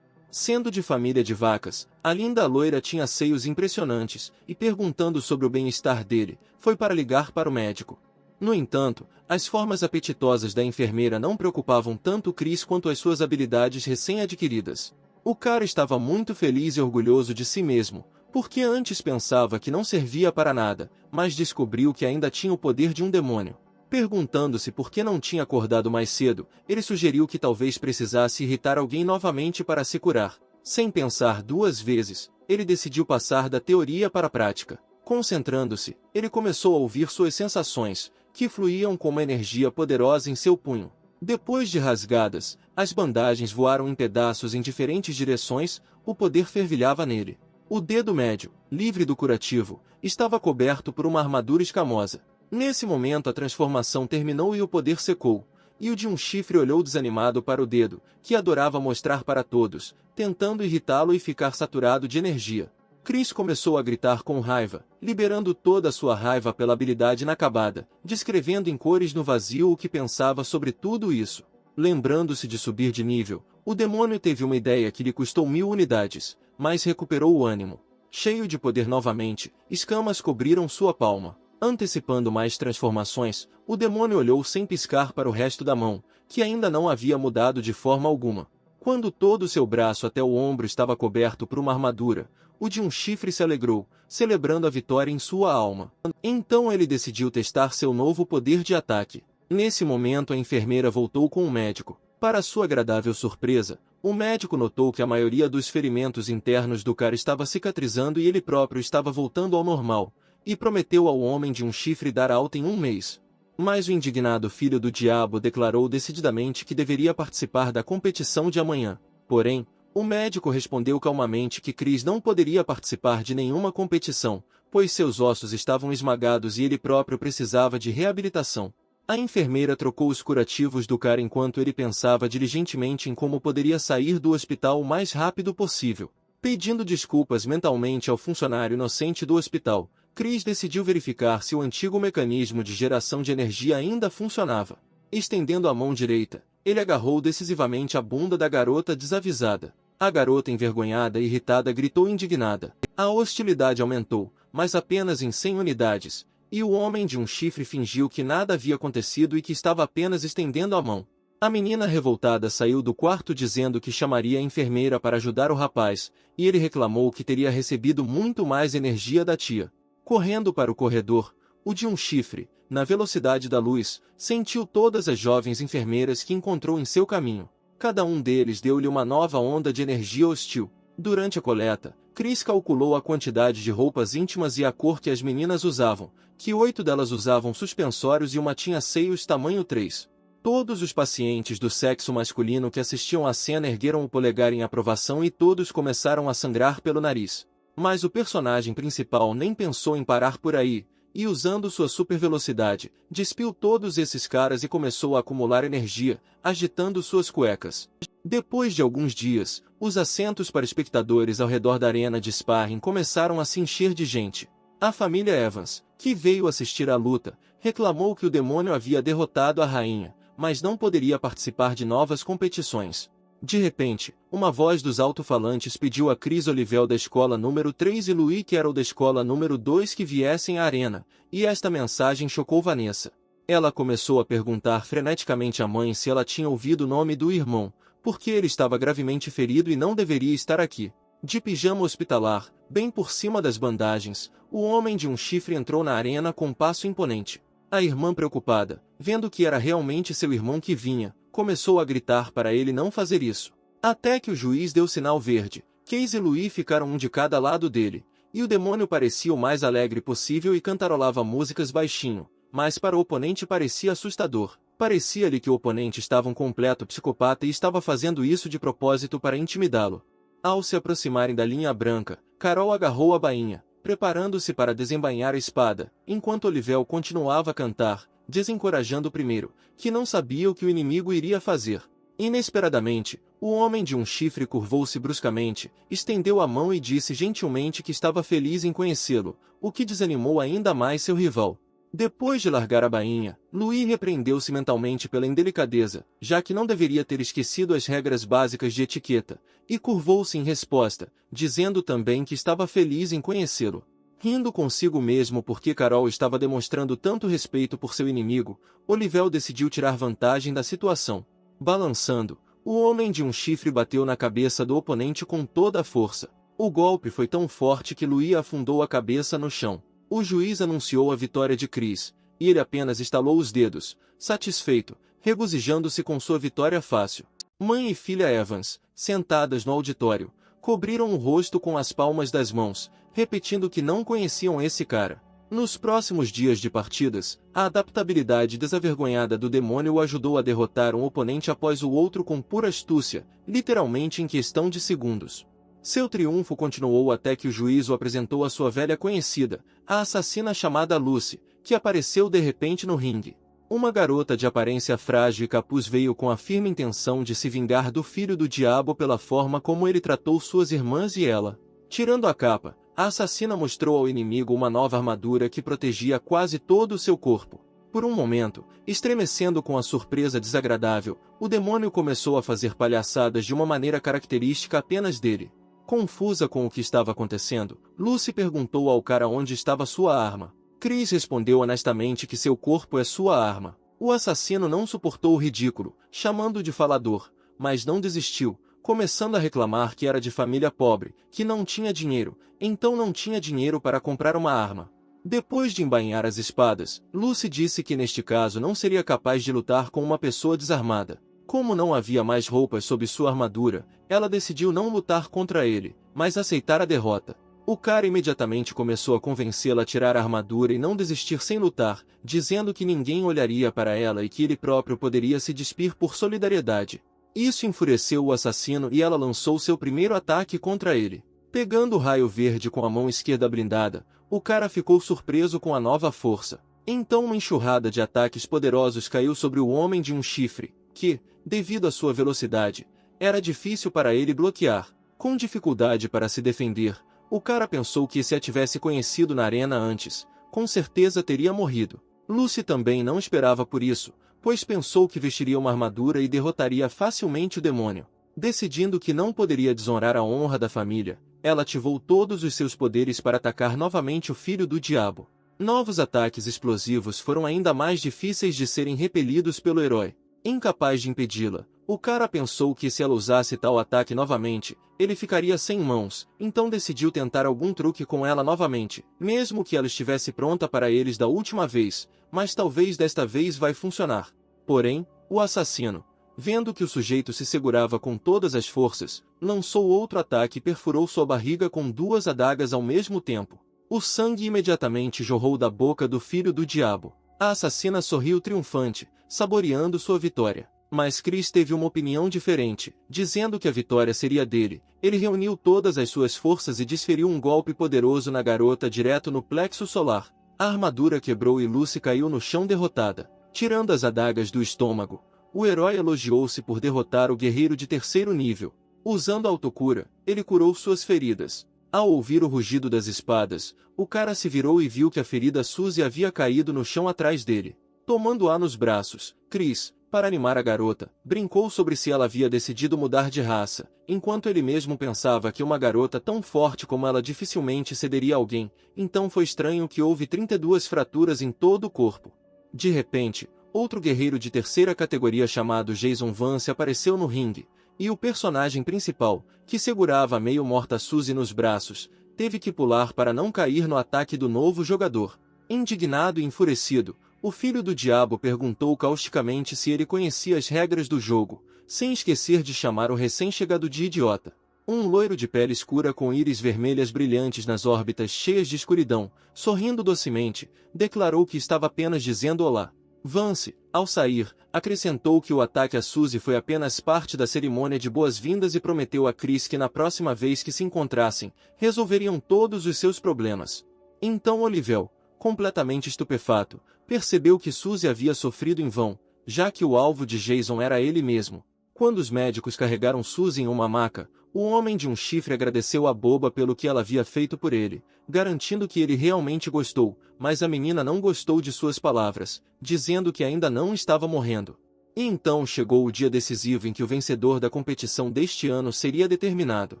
Sendo de família de vacas, a linda loira tinha seios impressionantes, e perguntando sobre o bem-estar dele, foi para ligar para o médico. No entanto, as formas apetitosas da enfermeira não preocupavam tanto Chris quanto as suas habilidades recém-adquiridas. O cara estava muito feliz e orgulhoso de si mesmo, porque antes pensava que não servia para nada, mas descobriu que ainda tinha o poder de um demônio. Perguntando-se por que não tinha acordado mais cedo, ele sugeriu que talvez precisasse irritar alguém novamente para se curar. Sem pensar duas vezes, ele decidiu passar da teoria para a prática. Concentrando-se, ele começou a ouvir suas sensações, que fluíam com uma energia poderosa em seu punho. Depois de rasgadas, as bandagens voaram em pedaços em diferentes direções, o poder fervilhava nele. O dedo médio, livre do curativo, estava coberto por uma armadura escamosa. Nesse momento a transformação terminou e o poder secou, e o de um chifre olhou desanimado para o dedo, que adorava mostrar para todos, tentando irritá-lo e ficar saturado de energia. Chris começou a gritar com raiva, liberando toda a sua raiva pela habilidade inacabada, descrevendo em cores no vazio o que pensava sobre tudo isso. Lembrando-se de subir de nível, o demônio teve uma ideia que lhe custou 1000 unidades, mas recuperou o ânimo. Cheio de poder novamente, escamas cobriram sua palma. Antecipando mais transformações, o demônio olhou sem piscar para o resto da mão, que ainda não havia mudado de forma alguma. Quando todo seu braço até o ombro estava coberto por uma armadura, o de um chifre se alegrou, celebrando a vitória em sua alma. Então ele decidiu testar seu novo poder de ataque. Nesse momento a enfermeira voltou com o médico. Para sua agradável surpresa, o médico notou que a maioria dos ferimentos internos do cara estava cicatrizando e ele próprio estava voltando ao normal, e prometeu ao homem de um chifre dar alta em um mês. Mas o indignado filho do diabo declarou decididamente que deveria participar da competição de amanhã. Porém, o médico respondeu calmamente que Chris não poderia participar de nenhuma competição, pois seus ossos estavam esmagados e ele próprio precisava de reabilitação. A enfermeira trocou os curativos do cara enquanto ele pensava diligentemente em como poderia sair do hospital o mais rápido possível. Pedindo desculpas mentalmente ao funcionário inocente do hospital, Chris decidiu verificar se o antigo mecanismo de geração de energia ainda funcionava. Estendendo a mão direita, ele agarrou decisivamente a bunda da garota desavisada. A garota envergonhada e irritada gritou indignada. A hostilidade aumentou, mas apenas em 100 unidades, e o homem de um chifre fingiu que nada havia acontecido e que estava apenas estendendo a mão. A menina revoltada saiu do quarto dizendo que chamaria a enfermeira para ajudar o rapaz, e ele reclamou que teria recebido muito mais energia da tia. Correndo para o corredor, o de um chifre, na velocidade da luz, sentiu todas as jovens enfermeiras que encontrou em seu caminho. Cada um deles deu-lhe uma nova onda de energia hostil. Durante a coleta, Chris calculou a quantidade de roupas íntimas e a cor que as meninas usavam, que 8 delas usavam suspensórios e uma tinha seios tamanho 3. Todos os pacientes do sexo masculino que assistiam à cena ergueram o polegar em aprovação e todos começaram a sangrar pelo nariz. Mas o personagem principal nem pensou em parar por aí, e usando sua supervelocidade, despiu todos esses caras e começou a acumular energia, agitando suas cuecas. Depois de alguns dias, os assentos para espectadores ao redor da arena de sparring começaram a se encher de gente. A família Evans, que veio assistir à luta, reclamou que o demônio havia derrotado a rainha, mas não poderia participar de novas competições. De repente, uma voz dos alto-falantes pediu a Chris Olivel da escola número 3 e Louis Carroll da escola número 2 que viessem à arena, e esta mensagem chocou Vanessa. Ela começou a perguntar freneticamente à mãe se ela tinha ouvido o nome do irmão, porque ele estava gravemente ferido e não deveria estar aqui. De pijama hospitalar, bem por cima das bandagens, o homem de um chifre entrou na arena com um passo imponente. A irmã preocupada, vendo que era realmente seu irmão que vinha, começou a gritar para ele não fazer isso. Até que o juiz deu sinal verde, Case e Louis ficaram um de cada lado dele, e o demônio parecia o mais alegre possível e cantarolava músicas baixinho, mas para o oponente parecia assustador. Parecia-lhe que o oponente estava um completo psicopata e estava fazendo isso de propósito para intimidá-lo. Ao se aproximarem da linha branca, Carol agarrou a bainha, preparando-se para desembainhar a espada, enquanto Olivel continuava a cantar, desencorajando o primeiro, que não sabia o que o inimigo iria fazer. Inesperadamente, o homem de um chifre curvou-se bruscamente, estendeu a mão e disse gentilmente que estava feliz em conhecê-lo, o que desanimou ainda mais seu rival. Depois de largar a bainha, Louis repreendeu-se mentalmente pela indelicadeza, já que não deveria ter esquecido as regras básicas de etiqueta, e curvou-se em resposta, dizendo também que estava feliz em conhecê-lo. Rindo consigo mesmo porque Carol estava demonstrando tanto respeito por seu inimigo, Olivel decidiu tirar vantagem da situação. Balançando, o homem de um chifre bateu na cabeça do oponente com toda a força. O golpe foi tão forte que Louis afundou a cabeça no chão. O juiz anunciou a vitória de Chris, e ele apenas estalou os dedos, satisfeito, regozijando-se com sua vitória fácil. Mãe e filha Evans, sentadas no auditório, cobriram o rosto com as palmas das mãos, repetindo que não conheciam esse cara. Nos próximos dias de partidas, a adaptabilidade desavergonhada do demônio o ajudou a derrotar um oponente após o outro com pura astúcia, literalmente em questão de segundos. Seu triunfo continuou até que o juiz o apresentou à sua velha conhecida, a assassina chamada Lucy, que apareceu de repente no ringue. Uma garota de aparência frágil e capuz veio com a firme intenção de se vingar do filho do diabo pela forma como ele tratou suas irmãs e ela. Tirando a capa, a assassina mostrou ao inimigo uma nova armadura que protegia quase todo o seu corpo. Por um momento, estremecendo com a surpresa desagradável, o demônio começou a fazer palhaçadas de uma maneira característica apenas dele. Confusa com o que estava acontecendo, Lucy perguntou ao cara onde estava sua arma. Chris respondeu honestamente que seu corpo é sua arma. O assassino não suportou o ridículo, chamando-o de falador, mas não desistiu, começando a reclamar que era de família pobre, que não tinha dinheiro, então não tinha dinheiro para comprar uma arma. Depois de embainhar as espadas, Lucy disse que neste caso não seria capaz de lutar com uma pessoa desarmada. Como não havia mais roupas sob sua armadura, ela decidiu não lutar contra ele, mas aceitar a derrota. O cara imediatamente começou a convencê-la a tirar a armadura e não desistir sem lutar, dizendo que ninguém olharia para ela e que ele próprio poderia se despir por solidariedade. Isso enfureceu o assassino e ela lançou seu primeiro ataque contra ele. Pegando o raio verde com a mão esquerda blindada, o cara ficou surpreso com a nova força. Então uma enxurrada de ataques poderosos caiu sobre o homem de um chifre, que, devido à sua velocidade, era difícil para ele bloquear. Com dificuldade para se defender, o cara pensou que se a tivesse conhecido na arena antes, com certeza teria morrido. Lucy também não esperava por isso, pois pensou que vestiria uma armadura e derrotaria facilmente o demônio. Decidindo que não poderia desonrar a honra da família, ela ativou todos os seus poderes para atacar novamente o filho do diabo. Novos ataques explosivos foram ainda mais difíceis de serem repelidos pelo herói. Incapaz de impedi-la, o cara pensou que se ela usasse tal ataque novamente, ele ficaria sem mãos, então decidiu tentar algum truque com ela novamente, mesmo que ela estivesse pronta para eles da última vez, mas talvez desta vez vai funcionar. Porém, o assassino, vendo que o sujeito se segurava com todas as forças, lançou outro ataque e perfurou sua barriga com duas adagas ao mesmo tempo. O sangue imediatamente jorrou da boca do filho do diabo. A assassina sorriu triunfante, saboreando sua vitória. Mas Chris teve uma opinião diferente, dizendo que a vitória seria dele. Ele reuniu todas as suas forças e desferiu um golpe poderoso na garota direto no plexo solar. A armadura quebrou e Lucy caiu no chão derrotada. Tirando as adagas do estômago, o herói elogiou-se por derrotar o guerreiro de terceiro nível. Usando a autocura, ele curou suas feridas. Ao ouvir o rugido das espadas, o cara se virou e viu que a ferida Suzy havia caído no chão atrás dele. Tomando-a nos braços, Chris, para animar a garota, brincou sobre se ela havia decidido mudar de raça, enquanto ele mesmo pensava que uma garota tão forte como ela dificilmente cederia a alguém, então foi estranho que houve 32 fraturas em todo o corpo. De repente, outro guerreiro de terceira categoria chamado Jason Vance apareceu no ringue, e o personagem principal, que segurava a meio-morta Suzy nos braços, teve que pular para não cair no ataque do novo jogador. Indignado e enfurecido, o filho do diabo perguntou causticamente se ele conhecia as regras do jogo, sem esquecer de chamar o recém-chegado de idiota. Um loiro de pele escura com íris vermelhas brilhantes nas órbitas cheias de escuridão, sorrindo docemente, declarou que estava apenas dizendo olá. Vance, ao sair, acrescentou que o ataque a Suzy foi apenas parte da cerimônia de boas-vindas e prometeu a Chris que na próxima vez que se encontrassem, resolveriam todos os seus problemas. Então Olivel, completamente estupefato, percebeu que Suzy havia sofrido em vão, já que o alvo de Jason era ele mesmo. Quando os médicos carregaram Suzy em uma maca, o homem de um chifre agradeceu a boba pelo que ela havia feito por ele, garantindo que ele realmente gostou, mas a menina não gostou de suas palavras, dizendo que ainda não estava morrendo. E então chegou o dia decisivo em que o vencedor da competição deste ano seria determinado.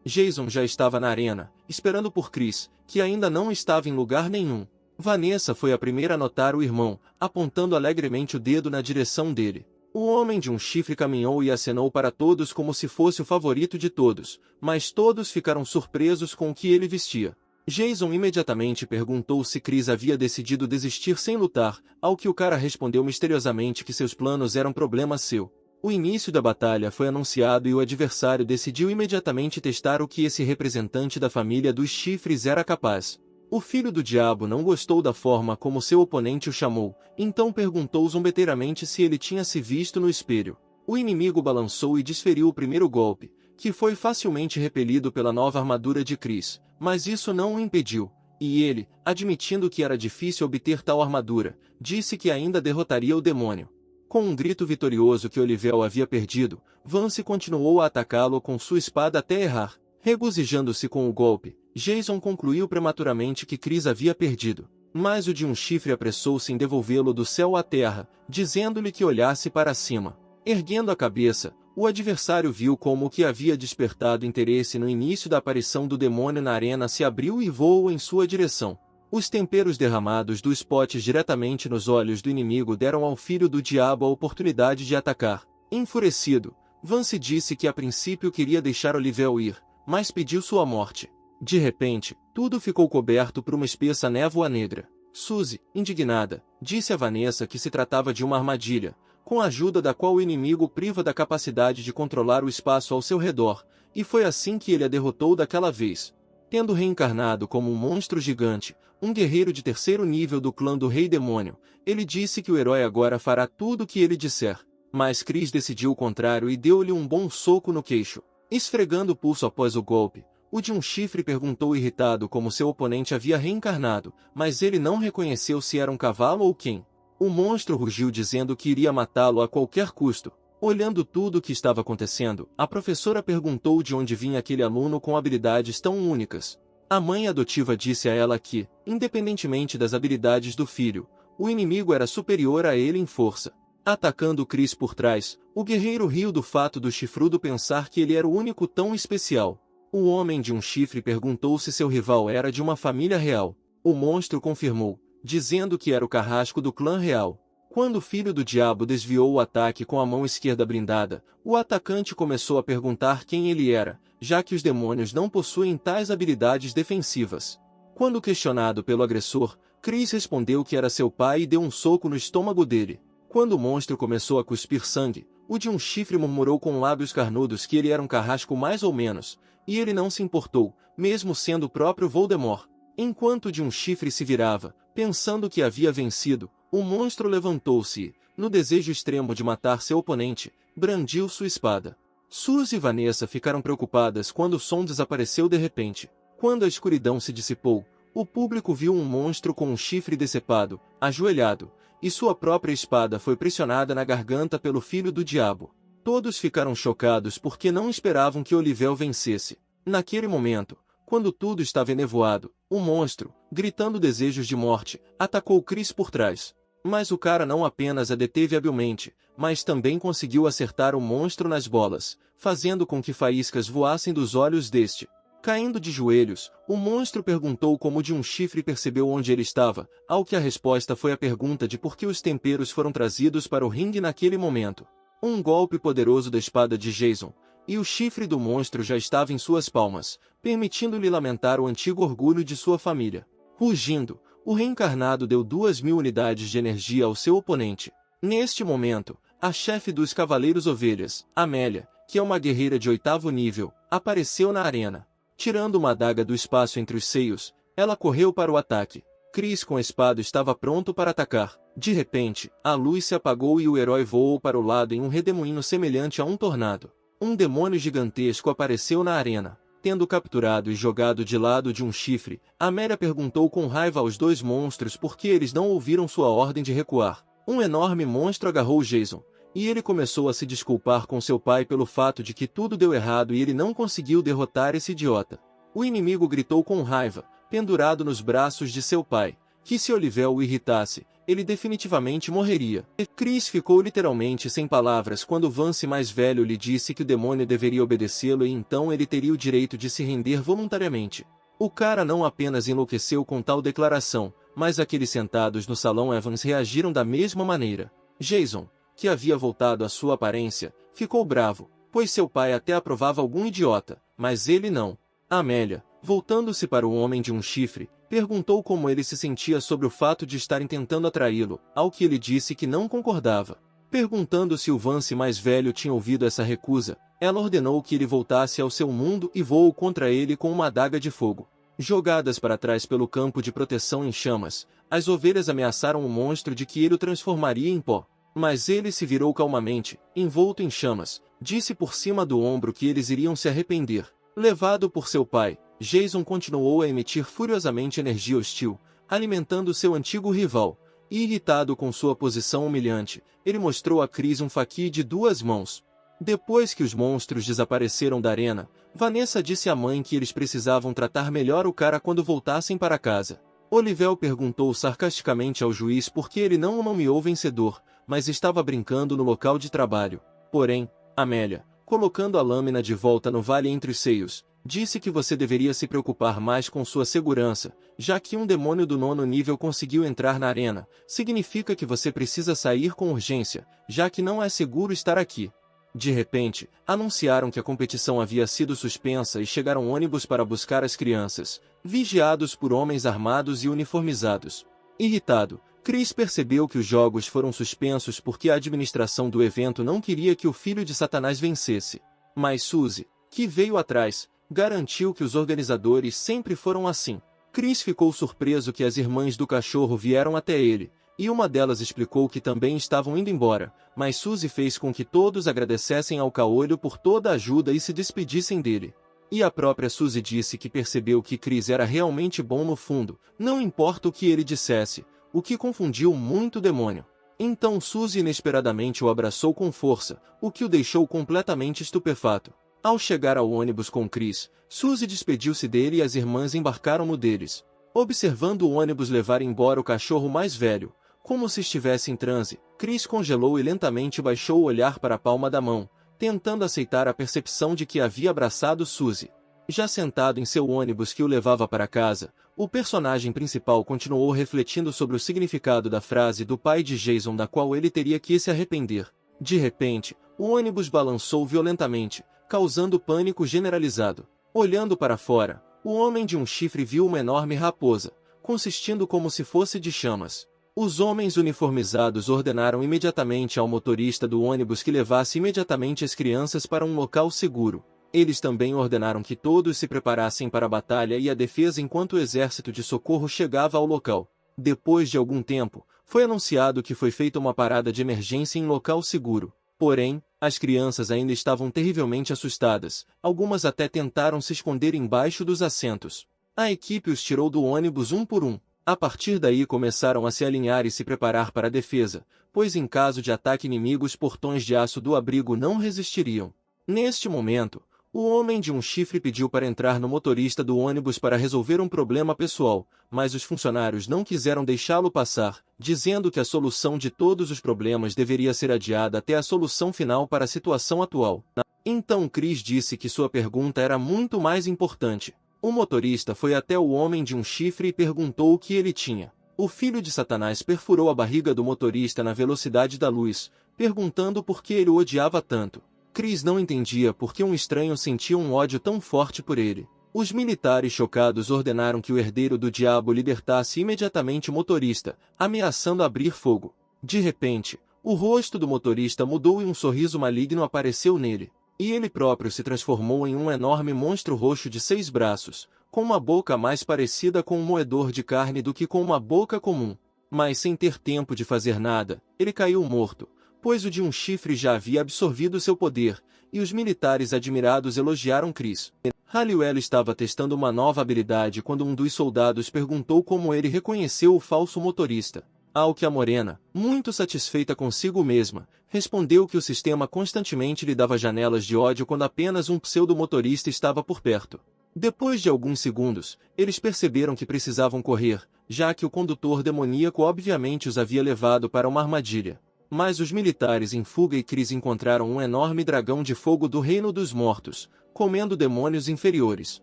Jason já estava na arena, esperando por Chris, que ainda não estava em lugar nenhum. Vanessa foi a primeira a notar o irmão, apontando alegremente o dedo na direção dele. O homem de um chifre caminhou e acenou para todos como se fosse o favorito de todos, mas todos ficaram surpresos com o que ele vestia. Jason imediatamente perguntou se Chris havia decidido desistir sem lutar, ao que o cara respondeu misteriosamente que seus planos eram problema seu. O início da batalha foi anunciado e o adversário decidiu imediatamente testar o que esse representante da família dos chifres era capaz. O filho do diabo não gostou da forma como seu oponente o chamou, então perguntou zombeteiramente se ele tinha se visto no espelho. O inimigo balançou e desferiu o primeiro golpe, que foi facilmente repelido pela nova armadura de Chris, mas isso não o impediu, e ele, admitindo que era difícil obter tal armadura, disse que ainda derrotaria o demônio. Com um grito vitorioso que Olivel havia perdido, Vance continuou a atacá-lo com sua espada até errar. Regozijando-se com o golpe, Jason concluiu prematuramente que Chris havia perdido, mas o de um chifre apressou-se em devolvê-lo do céu à terra, dizendo-lhe que olhasse para cima. Erguendo a cabeça, o adversário viu como o que havia despertado interesse no início da aparição do demônio na arena se abriu e voou em sua direção. Os temperos derramados dos potes diretamente nos olhos do inimigo deram ao filho do diabo a oportunidade de atacar. Enfurecido, Vance disse que a princípio queria deixar Olivel ir, mas pediu sua morte. De repente, tudo ficou coberto por uma espessa névoa negra. Suzy, indignada, disse a Vanessa que se tratava de uma armadilha, com a ajuda da qual o inimigo o priva da capacidade de controlar o espaço ao seu redor, e foi assim que ele a derrotou daquela vez. Tendo reencarnado como um monstro gigante, um guerreiro de terceiro nível do clã do Rei Demônio, ele disse que o herói agora fará tudo o que ele disser. Mas Chris decidiu o contrário e deu-lhe um bom soco no queixo. Esfregando o pulso após o golpe, o de um chifre perguntou irritado como seu oponente havia reencarnado, mas ele não reconheceu se era um cavalo ou quem. O monstro rugiu dizendo que iria matá-lo a qualquer custo. Olhando tudo o que estava acontecendo, a professora perguntou de onde vinha aquele aluno com habilidades tão únicas. A mãe adotiva disse a ela que, independentemente das habilidades do filho, o inimigo era superior a ele em força. Atacando Chris por trás, o guerreiro riu do fato do chifrudo pensar que ele era o único tão especial. O homem de um chifre perguntou se seu rival era de uma família real. O monstro confirmou, dizendo que era o carrasco do clã real. Quando o filho do diabo desviou o ataque com a mão esquerda blindada, o atacante começou a perguntar quem ele era, já que os demônios não possuem tais habilidades defensivas. Quando questionado pelo agressor, Chris respondeu que era seu pai e deu um soco no estômago dele. Quando o monstro começou a cuspir sangue, o de um chifre murmurou com lábios carnudos que ele era um carrasco mais ou menos, e ele não se importou, mesmo sendo o próprio Voldemort. Enquanto o de um chifre se virava, pensando que havia vencido, o monstro levantou-se e, no desejo extremo de matar seu oponente, brandiu sua espada. Suzy e Vanessa ficaram preocupadas quando o som desapareceu de repente. Quando a escuridão se dissipou, o público viu um monstro com um chifre decepado, ajoelhado, e sua própria espada foi pressionada na garganta pelo filho do diabo. Todos ficaram chocados porque não esperavam que Olivel vencesse. Naquele momento, quando tudo estava enevoado, o monstro, gritando desejos de morte, atacou Chris por trás. Mas o cara não apenas a deteve habilmente, mas também conseguiu acertar o monstro nas bolas, fazendo com que faíscas voassem dos olhos deste. Caindo de joelhos, o monstro perguntou como de um chifre percebeu onde ele estava, ao que a resposta foi a pergunta de por que os temperos foram trazidos para o ringue naquele momento. Um golpe poderoso da espada de Jason, e o chifre do monstro já estava em suas palmas, permitindo-lhe lamentar o antigo orgulho de sua família. Rugindo, o reencarnado deu 2.000 unidades de energia ao seu oponente. Neste momento, a chefe dos Cavaleiros Ovelhas, Amélia, que é uma guerreira de 8º nível, apareceu na arena. Tirando uma adaga do espaço entre os seios, ela correu para o ataque. Chris com a espada estava pronto para atacar. De repente, a luz se apagou e o herói voou para o lado em um redemoinho semelhante a um tornado. Um demônio gigantesco apareceu na arena. Tendo capturado e jogado de lado de um chifre, Amélia perguntou com raiva aos dois monstros por que eles não ouviram sua ordem de recuar. Um enorme monstro agarrou Jason, e ele começou a se desculpar com seu pai pelo fato de que tudo deu errado e ele não conseguiu derrotar esse idiota. O inimigo gritou com raiva, pendurado nos braços de seu pai, que se Olivel o irritasse, ele definitivamente morreria. Chris ficou literalmente sem palavras quando Vance mais velho lhe disse que o demônio deveria obedecê-lo e então ele teria o direito de se render voluntariamente. O cara não apenas enlouqueceu com tal declaração, mas aqueles sentados no salão Evans reagiram da mesma maneira. Jason, que havia voltado à sua aparência, ficou bravo, pois seu pai até aprovava algum idiota, mas ele não. Amélia, voltando-se para o homem de um chifre, perguntou como ele se sentia sobre o fato de estarem tentando atraí-lo, ao que ele disse que não concordava. Perguntando se o Vance mais velho tinha ouvido essa recusa, ela ordenou que ele voltasse ao seu mundo e voou contra ele com uma adaga de fogo. Jogadas para trás pelo campo de proteção em chamas, as ovelhas ameaçaram o monstro de que ele o transformaria em pó. Mas ele se virou calmamente, envolto em chamas, disse por cima do ombro que eles iriam se arrepender. Levado por seu pai, Jason continuou a emitir furiosamente energia hostil, alimentando seu antigo rival, e irritado com sua posição humilhante, ele mostrou a Chris um faqui de 2 mãos. Depois que os monstros desapareceram da arena, Vanessa disse à mãe que eles precisavam tratar melhor o cara quando voltassem para casa. Olivel perguntou sarcasticamente ao juiz por que ele não o nomeou vencedor, mas estava brincando no local de trabalho. Porém, Amélia, colocando a lâmina de volta no vale entre os seios, disse que você deveria se preocupar mais com sua segurança, já que um demônio do 9º nível conseguiu entrar na arena, significa que você precisa sair com urgência, já que não é seguro estar aqui. De repente, anunciaram que a competição havia sido suspensa e chegaram ônibus para buscar as crianças, vigiados por homens armados e uniformizados. Irritado, Chris percebeu que os jogos foram suspensos porque a administração do evento não queria que o filho de Satanás vencesse. Mas Suzy, que veio atrás, garantiu que os organizadores sempre foram assim. Chris ficou surpreso que as irmãs do cachorro vieram até ele, e uma delas explicou que também estavam indo embora, mas Suzy fez com que todos agradecessem ao caolho por toda a ajuda e se despedissem dele. E a própria Suzy disse que percebeu que Chris era realmente bom no fundo, não importa o que ele dissesse, o que confundiu muito o demônio. Então Suzy inesperadamente o abraçou com força, o que o deixou completamente estupefato. Ao chegar ao ônibus com Chris, Suzy despediu-se dele e as irmãs embarcaram no deles. Observando o ônibus levar embora o cachorro mais velho, como se estivesse em transe, Chris congelou e lentamente baixou o olhar para a palma da mão, tentando aceitar a percepção de que havia abraçado Suzy. Já sentado em seu ônibus que o levava para casa, o personagem principal continuou refletindo sobre o significado da frase do pai de Jason da qual ele teria que se arrepender. De repente, o ônibus balançou violentamente, causando pânico generalizado. Olhando para fora, o homem de um chifre viu uma enorme raposa, consistindo como se fosse de chamas. Os homens uniformizados ordenaram imediatamente ao motorista do ônibus que levasse imediatamente as crianças para um local seguro. Eles também ordenaram que todos se preparassem para a batalha e a defesa enquanto o exército de socorro chegava ao local. Depois de algum tempo, foi anunciado que foi feita uma parada de emergência em local seguro. Porém, as crianças ainda estavam terrivelmente assustadas, algumas até tentaram se esconder embaixo dos assentos. A equipe os tirou do ônibus um por um. A partir daí começaram a se alinhar e se preparar para a defesa, pois em caso de ataque inimigo os portões de aço do abrigo não resistiriam. Neste momento, o homem de um chifre pediu para entrar no motorista do ônibus para resolver um problema pessoal, mas os funcionários não quiseram deixá-lo passar, dizendo que a solução de todos os problemas deveria ser adiada até a solução final para a situação atual. Então Chris disse que sua pergunta era muito mais importante. O motorista foi até o homem de um chifre e perguntou o que ele tinha. O filho de Satanás perfurou a barriga do motorista na velocidade da luz, perguntando por que ele o odiava tanto. Chris não entendia por que um estranho sentia um ódio tão forte por ele. Os militares chocados ordenaram que o herdeiro do diabo libertasse imediatamente o motorista, ameaçando abrir fogo. De repente, o rosto do motorista mudou e um sorriso maligno apareceu nele. E ele próprio se transformou em um enorme monstro roxo de 6 braços, com uma boca mais parecida com um moedor de carne do que com uma boca comum. Mas sem ter tempo de fazer nada, ele caiu morto, pois o de um chifre já havia absorvido seu poder, e os militares admirados elogiaram Chris. Halliwell estava testando uma nova habilidade quando um dos soldados perguntou como ele reconheceu o falso motorista. Ao que a morena, muito satisfeita consigo mesma, respondeu que o sistema constantemente lhe dava janelas de ódio quando apenas um pseudo-motorista estava por perto. Depois de alguns segundos, eles perceberam que precisavam correr, já que o condutor demoníaco obviamente os havia levado para uma armadilha. Mas os militares em fuga e Chris encontraram um enorme dragão de fogo do reino dos mortos, comendo demônios inferiores.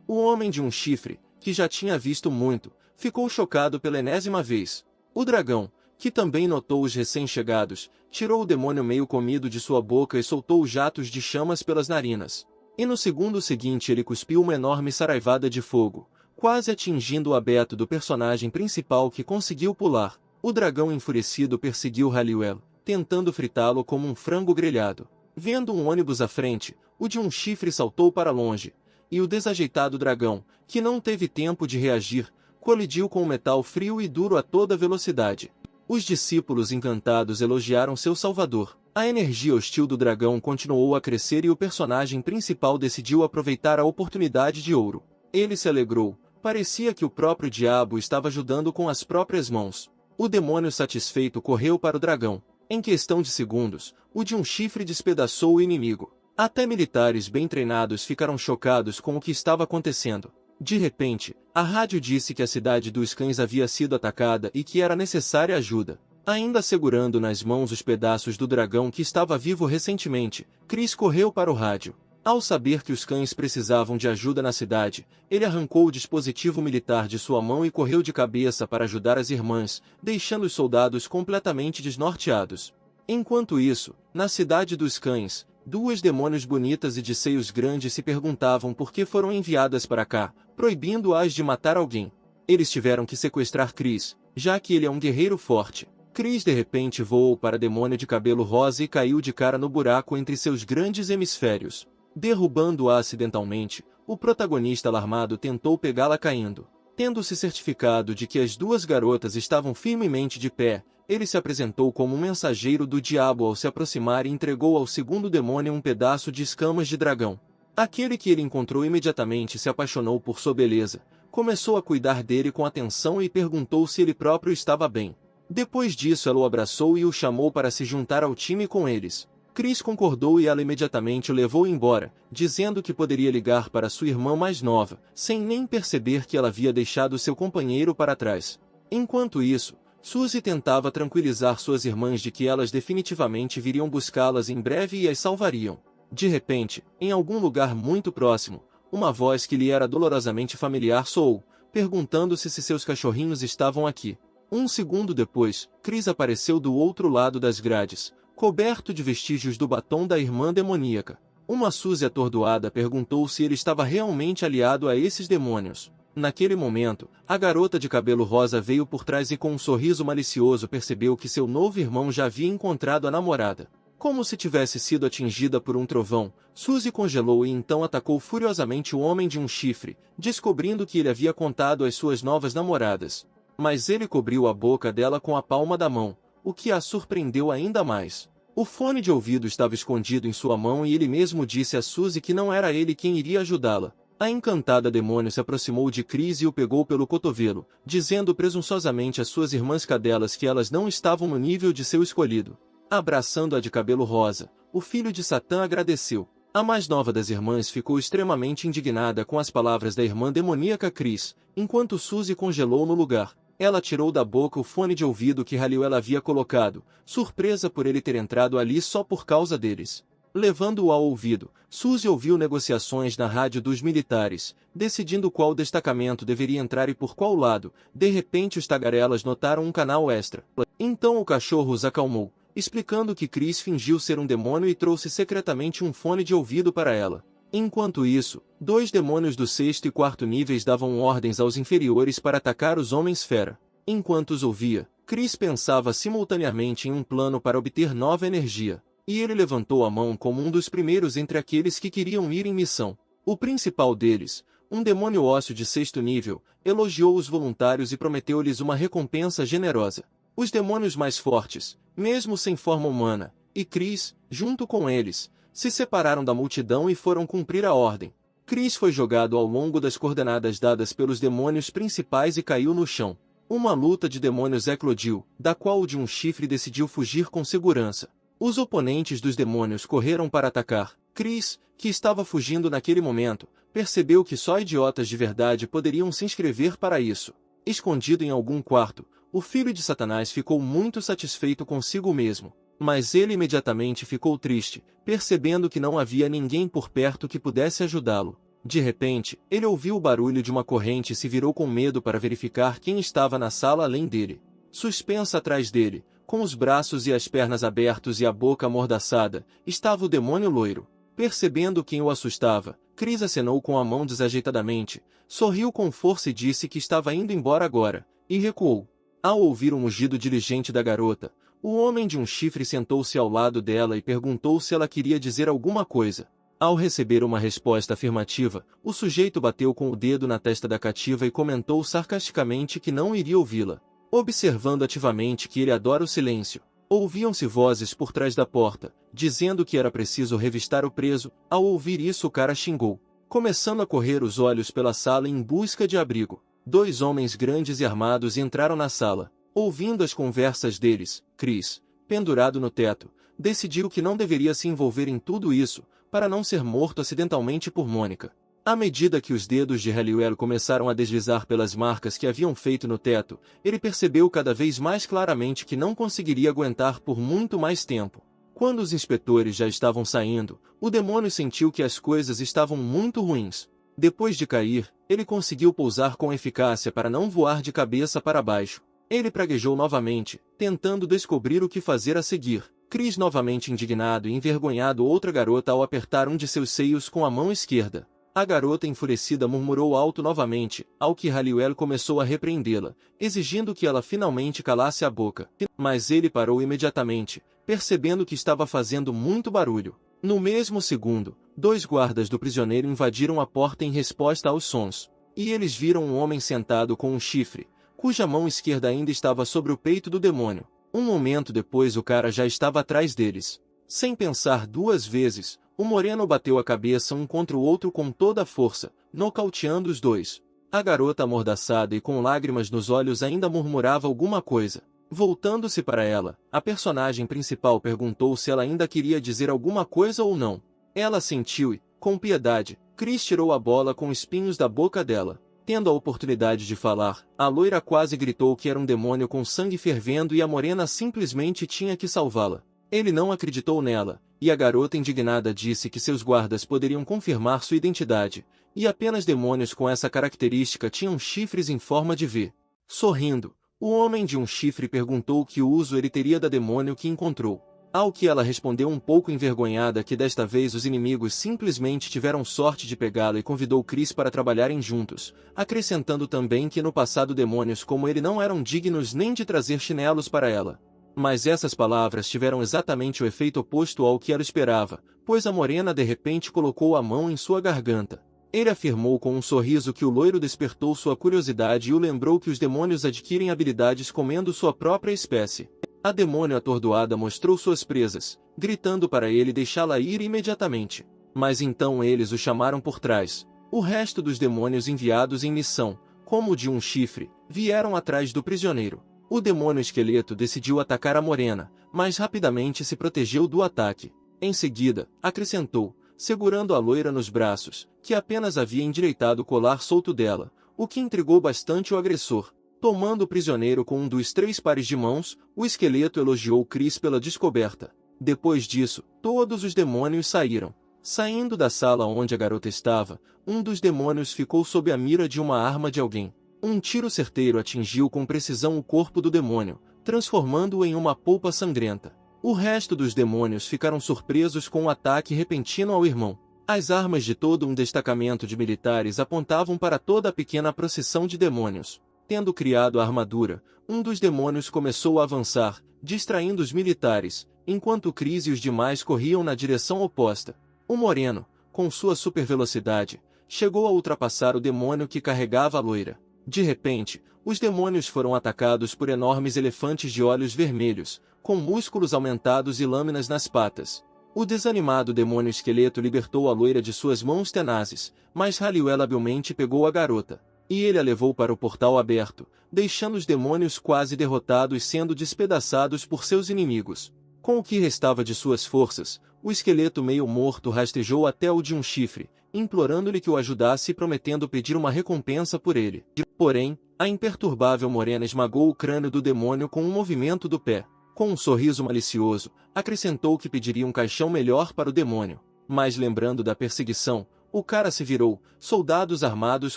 O homem de um chifre, que já tinha visto muito, ficou chocado pela enésima vez. O dragão, que também notou os recém-chegados, tirou o demônio meio comido de sua boca e soltou jatos de chamas pelas narinas. E no segundo seguinte ele cuspiu uma enorme saraivada de fogo, quase atingindo o abeto do personagem principal que conseguiu pular. O dragão enfurecido perseguiu Halliwell, tentando fritá-lo como um frango grelhado. Vendo um ônibus à frente, o de um chifre saltou para longe, e o desajeitado dragão, que não teve tempo de reagir, colidiu com o metal frio e duro a toda velocidade. Os discípulos encantados elogiaram seu salvador. A energia hostil do dragão continuou a crescer e o personagem principal decidiu aproveitar a oportunidade de ouro. Ele se alegrou, parecia que o próprio diabo estava ajudando com as próprias mãos. O demônio satisfeito correu para o dragão. Em questão de segundos, o de um chifre despedaçou o inimigo. Até militares bem treinados ficaram chocados com o que estava acontecendo. De repente, a rádio disse que a cidade dos cães havia sido atacada e que era necessária ajuda. Ainda segurando nas mãos os pedaços do dragão que estava vivo recentemente, Chris correu para o rádio. Ao saber que os cães precisavam de ajuda na cidade, ele arrancou o dispositivo militar de sua mão e correu de cabeça para ajudar as irmãs, deixando os soldados completamente desnorteados. Enquanto isso, na cidade dos cães, Duas demônios bonitas e de seios grandes se perguntavam por que foram enviadas para cá, proibindo-as de matar alguém. Eles tiveram que sequestrar Chris, já que ele é um guerreiro forte. Chris de repente voou para o demônio de cabelo rosa e caiu de cara no buraco entre seus grandes hemisférios. Derrubando-a acidentalmente, o protagonista alarmado tentou pegá-la caindo. Tendo se certificado de que as duas garotas estavam firmemente de pé, ele se apresentou como um mensageiro do diabo ao se aproximar e entregou ao segundo demônio um pedaço de escamas de dragão. Aquele que ele encontrou imediatamente se apaixonou por sua beleza, começou a cuidar dele com atenção e perguntou se ele próprio estava bem. Depois disso ela o abraçou e o chamou para se juntar ao time com eles. Chris concordou e ela imediatamente o levou embora, dizendo que poderia ligar para sua irmã mais nova, sem nem perceber que ela havia deixado seu companheiro para trás. Enquanto isso, Suzy tentava tranquilizar suas irmãs de que elas definitivamente viriam buscá-las em breve e as salvariam. De repente, em algum lugar muito próximo, uma voz que lhe era dolorosamente familiar soou, perguntando-se se seus cachorrinhos estavam aqui. Um segundo depois, Chris apareceu do outro lado das grades, coberto de vestígios do batom da irmã demoníaca. Uma Suzy atordoada perguntou se ele estava realmente aliado a esses demônios. Naquele momento, a garota de cabelo rosa veio por trás e com um sorriso malicioso percebeu que seu novo irmão já havia encontrado a namorada. Como se tivesse sido atingida por um trovão, Suzy congelou e então atacou furiosamente o homem de um chifre, descobrindo que ele havia contado às suas novas namoradas. Mas ele cobriu a boca dela com a palma da mão, o que a surpreendeu ainda mais. O fone de ouvido estava escondido em sua mão e ele mesmo disse a Suzy que não era ele quem iria ajudá-la. A encantada demônio se aproximou de Chris e o pegou pelo cotovelo, dizendo presunçosamente às suas irmãs cadelas que elas não estavam no nível de seu escolhido. Abraçando-a de cabelo rosa, o filho de Satã agradeceu. A mais nova das irmãs ficou extremamente indignada com as palavras da irmã demoníaca Chris, enquanto Suzy congelou no lugar. Ela tirou da boca o fone de ouvido que Halliwell havia colocado, surpresa por ele ter entrado ali só por causa deles. Levando-o ao ouvido, Suzy ouviu negociações na rádio dos militares, decidindo qual destacamento deveria entrar e por qual lado. De repente os tagarelas notaram um canal extra. Então o cachorro os acalmou, explicando que Chris fingiu ser um demônio e trouxe secretamente um fone de ouvido para ela. Enquanto isso, dois demônios do sexto e quarto níveis davam ordens aos inferiores para atacar os homens-fera. Enquanto os ouvia, Chris pensava simultaneamente em um plano para obter nova energia, e ele levantou a mão como um dos primeiros entre aqueles que queriam ir em missão. O principal deles, um demônio ósseo de sexto nível, elogiou os voluntários e prometeu-lhes uma recompensa generosa. Os demônios mais fortes, mesmo sem forma humana, e Chris, junto com eles, se separaram da multidão e foram cumprir a ordem. Chris foi jogado ao longo das coordenadas dadas pelos demônios principais e caiu no chão. Uma luta de demônios eclodiu, da qual o de um chifre decidiu fugir com segurança. Os oponentes dos demônios correram para atacar. Chris, que estava fugindo naquele momento, percebeu que só idiotas de verdade poderiam se inscrever para isso. Escondido em algum quarto, o filho de Satanás ficou muito satisfeito consigo mesmo. Mas ele imediatamente ficou triste, percebendo que não havia ninguém por perto que pudesse ajudá-lo. De repente, ele ouviu o barulho de uma corrente e se virou com medo para verificar quem estava na sala além dele. Suspensa atrás dele, com os braços e as pernas abertos e a boca amordaçada, estava o demônio loiro. Percebendo quem o assustava, Chris acenou com a mão desajeitadamente, sorriu com força e disse que estava indo embora agora, e recuou. Ao ouvir o mugido diligente da garota, o homem de um chifre sentou-se ao lado dela e perguntou se ela queria dizer alguma coisa. Ao receber uma resposta afirmativa, o sujeito bateu com o dedo na testa da cativa e comentou sarcasticamente que não iria ouvi-la. Observando ativamente que ele adora o silêncio, ouviam-se vozes por trás da porta, dizendo que era preciso revistar o preso. Ao ouvir isso o cara xingou, começando a correr os olhos pela sala em busca de abrigo. Dois homens grandes e armados entraram na sala. Ouvindo as conversas deles, Chris, pendurado no teto, decidiu que não deveria se envolver em tudo isso, para não ser morto acidentalmente por Mônica. À medida que os dedos de Halliwell começaram a deslizar pelas marcas que haviam feito no teto, ele percebeu cada vez mais claramente que não conseguiria aguentar por muito mais tempo. Quando os inspetores já estavam saindo, o demônio sentiu que as coisas estavam muito ruins. Depois de cair, ele conseguiu pousar com eficácia para não voar de cabeça para baixo. Ele praguejou novamente, tentando descobrir o que fazer a seguir. Chris, novamente indignado e envergonhado outra garota ao apertar um de seus seios com a mão esquerda. A garota enfurecida murmurou alto novamente, ao que Halliwell começou a repreendê-la, exigindo que ela finalmente calasse a boca. Mas ele parou imediatamente, percebendo que estava fazendo muito barulho. No mesmo segundo, 2 guardas do prisioneiro invadiram a porta em resposta aos sons. E eles viram um homem sentado com um chifre, cuja mão esquerda ainda estava sobre o peito do demônio. Um momento depois o cara já estava atrás deles. Sem pensar 2 vezes, o moreno bateu a cabeça um contra o outro com toda a força, nocauteando os 2. A garota amordaçada e com lágrimas nos olhos ainda murmurava alguma coisa. Voltando-se para ela, a personagem principal perguntou se ela ainda queria dizer alguma coisa ou não. Ela sentiu e, com piedade, Chris tirou a bola com espinhos da boca dela. Tendo a oportunidade de falar, a loira quase gritou que era um demônio com sangue fervendo e a morena simplesmente tinha que salvá-la. Ele não acreditou nela, e a garota indignada disse que seus guardas poderiam confirmar sua identidade, e apenas demônios com essa característica tinham chifres em forma de V. Sorrindo, o homem de um chifre perguntou que uso ele teria da demônio que encontrou. Ao que ela respondeu um pouco envergonhada que desta vez os inimigos simplesmente tiveram sorte de pegá-la e convidou Chris para trabalharem juntos, acrescentando também que no passado demônios como ele não eram dignos nem de trazer chinelos para ela. Mas essas palavras tiveram exatamente o efeito oposto ao que ela esperava, pois a morena de repente colocou a mão em sua garganta. Ele afirmou com um sorriso que o loiro despertou sua curiosidade e o lembrou que os demônios adquirem habilidades comendo sua própria espécie. A demônio atordoada mostrou suas presas, gritando para ele deixá-la ir imediatamente. Mas então eles o chamaram por trás. O resto dos demônios enviados em missão, como o de um chifre, vieram atrás do prisioneiro. O demônio esqueleto decidiu atacar a morena, mas rapidamente se protegeu do ataque. Em seguida, acrescentou, segurando a loira nos braços, que apenas havia endireitado o colar solto dela, o que intrigou bastante o agressor. Tomando o prisioneiro com um dos 3 pares de mãos, o esqueleto elogiou Chris pela descoberta. Depois disso, todos os demônios saíram. Saindo da sala onde a garota estava, um dos demônios ficou sob a mira de uma arma de alguém. Um tiro certeiro atingiu com precisão o corpo do demônio, transformando-o em uma polpa sangrenta. O resto dos demônios ficaram surpresos com o ataque repentino ao irmão. As armas de todo um destacamento de militares apontavam para toda a pequena procissão de demônios. Tendo criado a armadura, um dos demônios começou a avançar, distraindo os militares, enquanto Chris e os demais corriam na direção oposta. O moreno, com sua supervelocidade, chegou a ultrapassar o demônio que carregava a loira. De repente, os demônios foram atacados por enormes elefantes de olhos vermelhos, com músculos aumentados e lâminas nas patas. O desanimado demônio esqueleto libertou a loira de suas mãos tenazes, mas Halliwell habilmente pegou a garota. E ele a levou para o portal aberto, deixando os demônios quase derrotados sendo despedaçados por seus inimigos. Com o que restava de suas forças, o esqueleto meio morto rastejou até o de um chifre, implorando-lhe que o ajudasse e prometendo pedir uma recompensa por ele. Porém, a imperturbável morena esmagou o crânio do demônio com um movimento do pé. Com um sorriso malicioso, acrescentou que pediria um caixão melhor para o demônio. Mas lembrando da perseguição, o cara se virou, soldados armados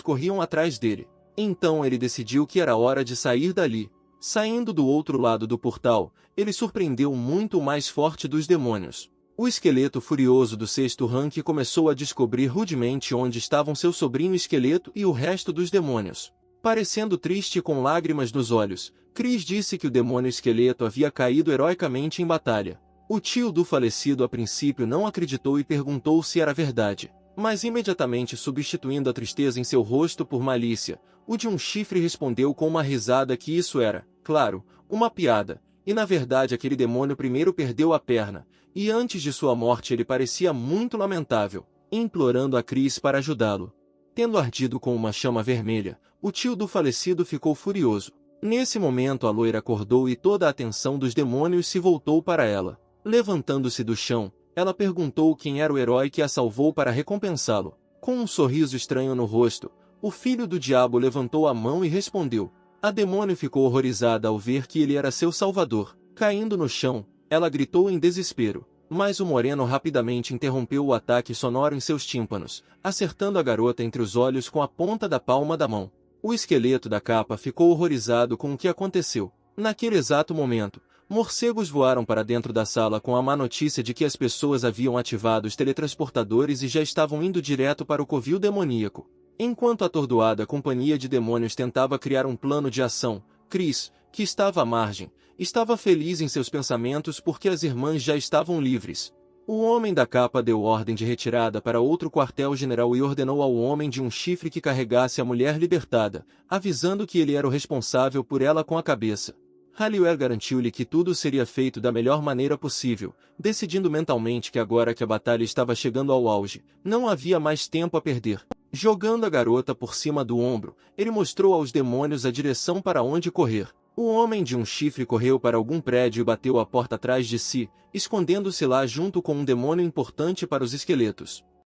corriam atrás dele. Então ele decidiu que era hora de sair dali. Saindo do outro lado do portal, ele surpreendeu muito o mais forte dos demônios. O esqueleto furioso do 6º rank começou a descobrir rudemente onde estavam seu sobrinho esqueleto e o resto dos demônios. Parecendo triste e com lágrimas nos olhos, Chris disse que o demônio esqueleto havia caído heroicamente em batalha. O tio do falecido a princípio não acreditou e perguntou se era verdade. Mas imediatamente substituindo a tristeza em seu rosto por malícia, o de um chifre respondeu com uma risada que isso era, claro, uma piada, e na verdade aquele demônio primeiro perdeu a perna, e antes de sua morte ele parecia muito lamentável, implorando a Chris para ajudá-lo. Tendo ardido com uma chama vermelha, o tio do falecido ficou furioso. Nesse momento a loira acordou e toda a atenção dos demônios se voltou para ela. Levantando-se do chão, ela perguntou quem era o herói que a salvou para recompensá-lo. Com um sorriso estranho no rosto, o filho do diabo levantou a mão e respondeu. A demônio ficou horrorizada ao ver que ele era seu salvador. Caindo no chão, ela gritou em desespero. Mas o moreno rapidamente interrompeu o ataque sonoro em seus tímpanos, acertando a garota entre os olhos com a ponta da palma da mão. O esqueleto da capa ficou horrorizado com o que aconteceu. Naquele exato momento, Morcegos voaram para dentro da sala com a má notícia de que as pessoas haviam ativado os teletransportadores e já estavam indo direto para o covil demoníaco. Enquanto a atordoada companhia de demônios tentava criar um plano de ação, Chris, que estava à margem, estava feliz em seus pensamentos porque as irmãs já estavam livres. O homem da capa deu ordem de retirada para outro quartel-general e ordenou ao homem de um chifre que carregasse a mulher libertada, avisando que ele era o responsável por ela com a cabeça. Halliwell garantiu-lhe que tudo seria feito da melhor maneira possível, decidindo mentalmente que agora que a batalha estava chegando ao auge, não havia mais tempo a perder. Jogando a garota por cima do ombro, ele mostrou aos demônios a direção para onde correr. O homem de um chifre correu para algum prédio e bateu a porta atrás de si, escondendo-se lá junto com um demônio importante para os esqueletos.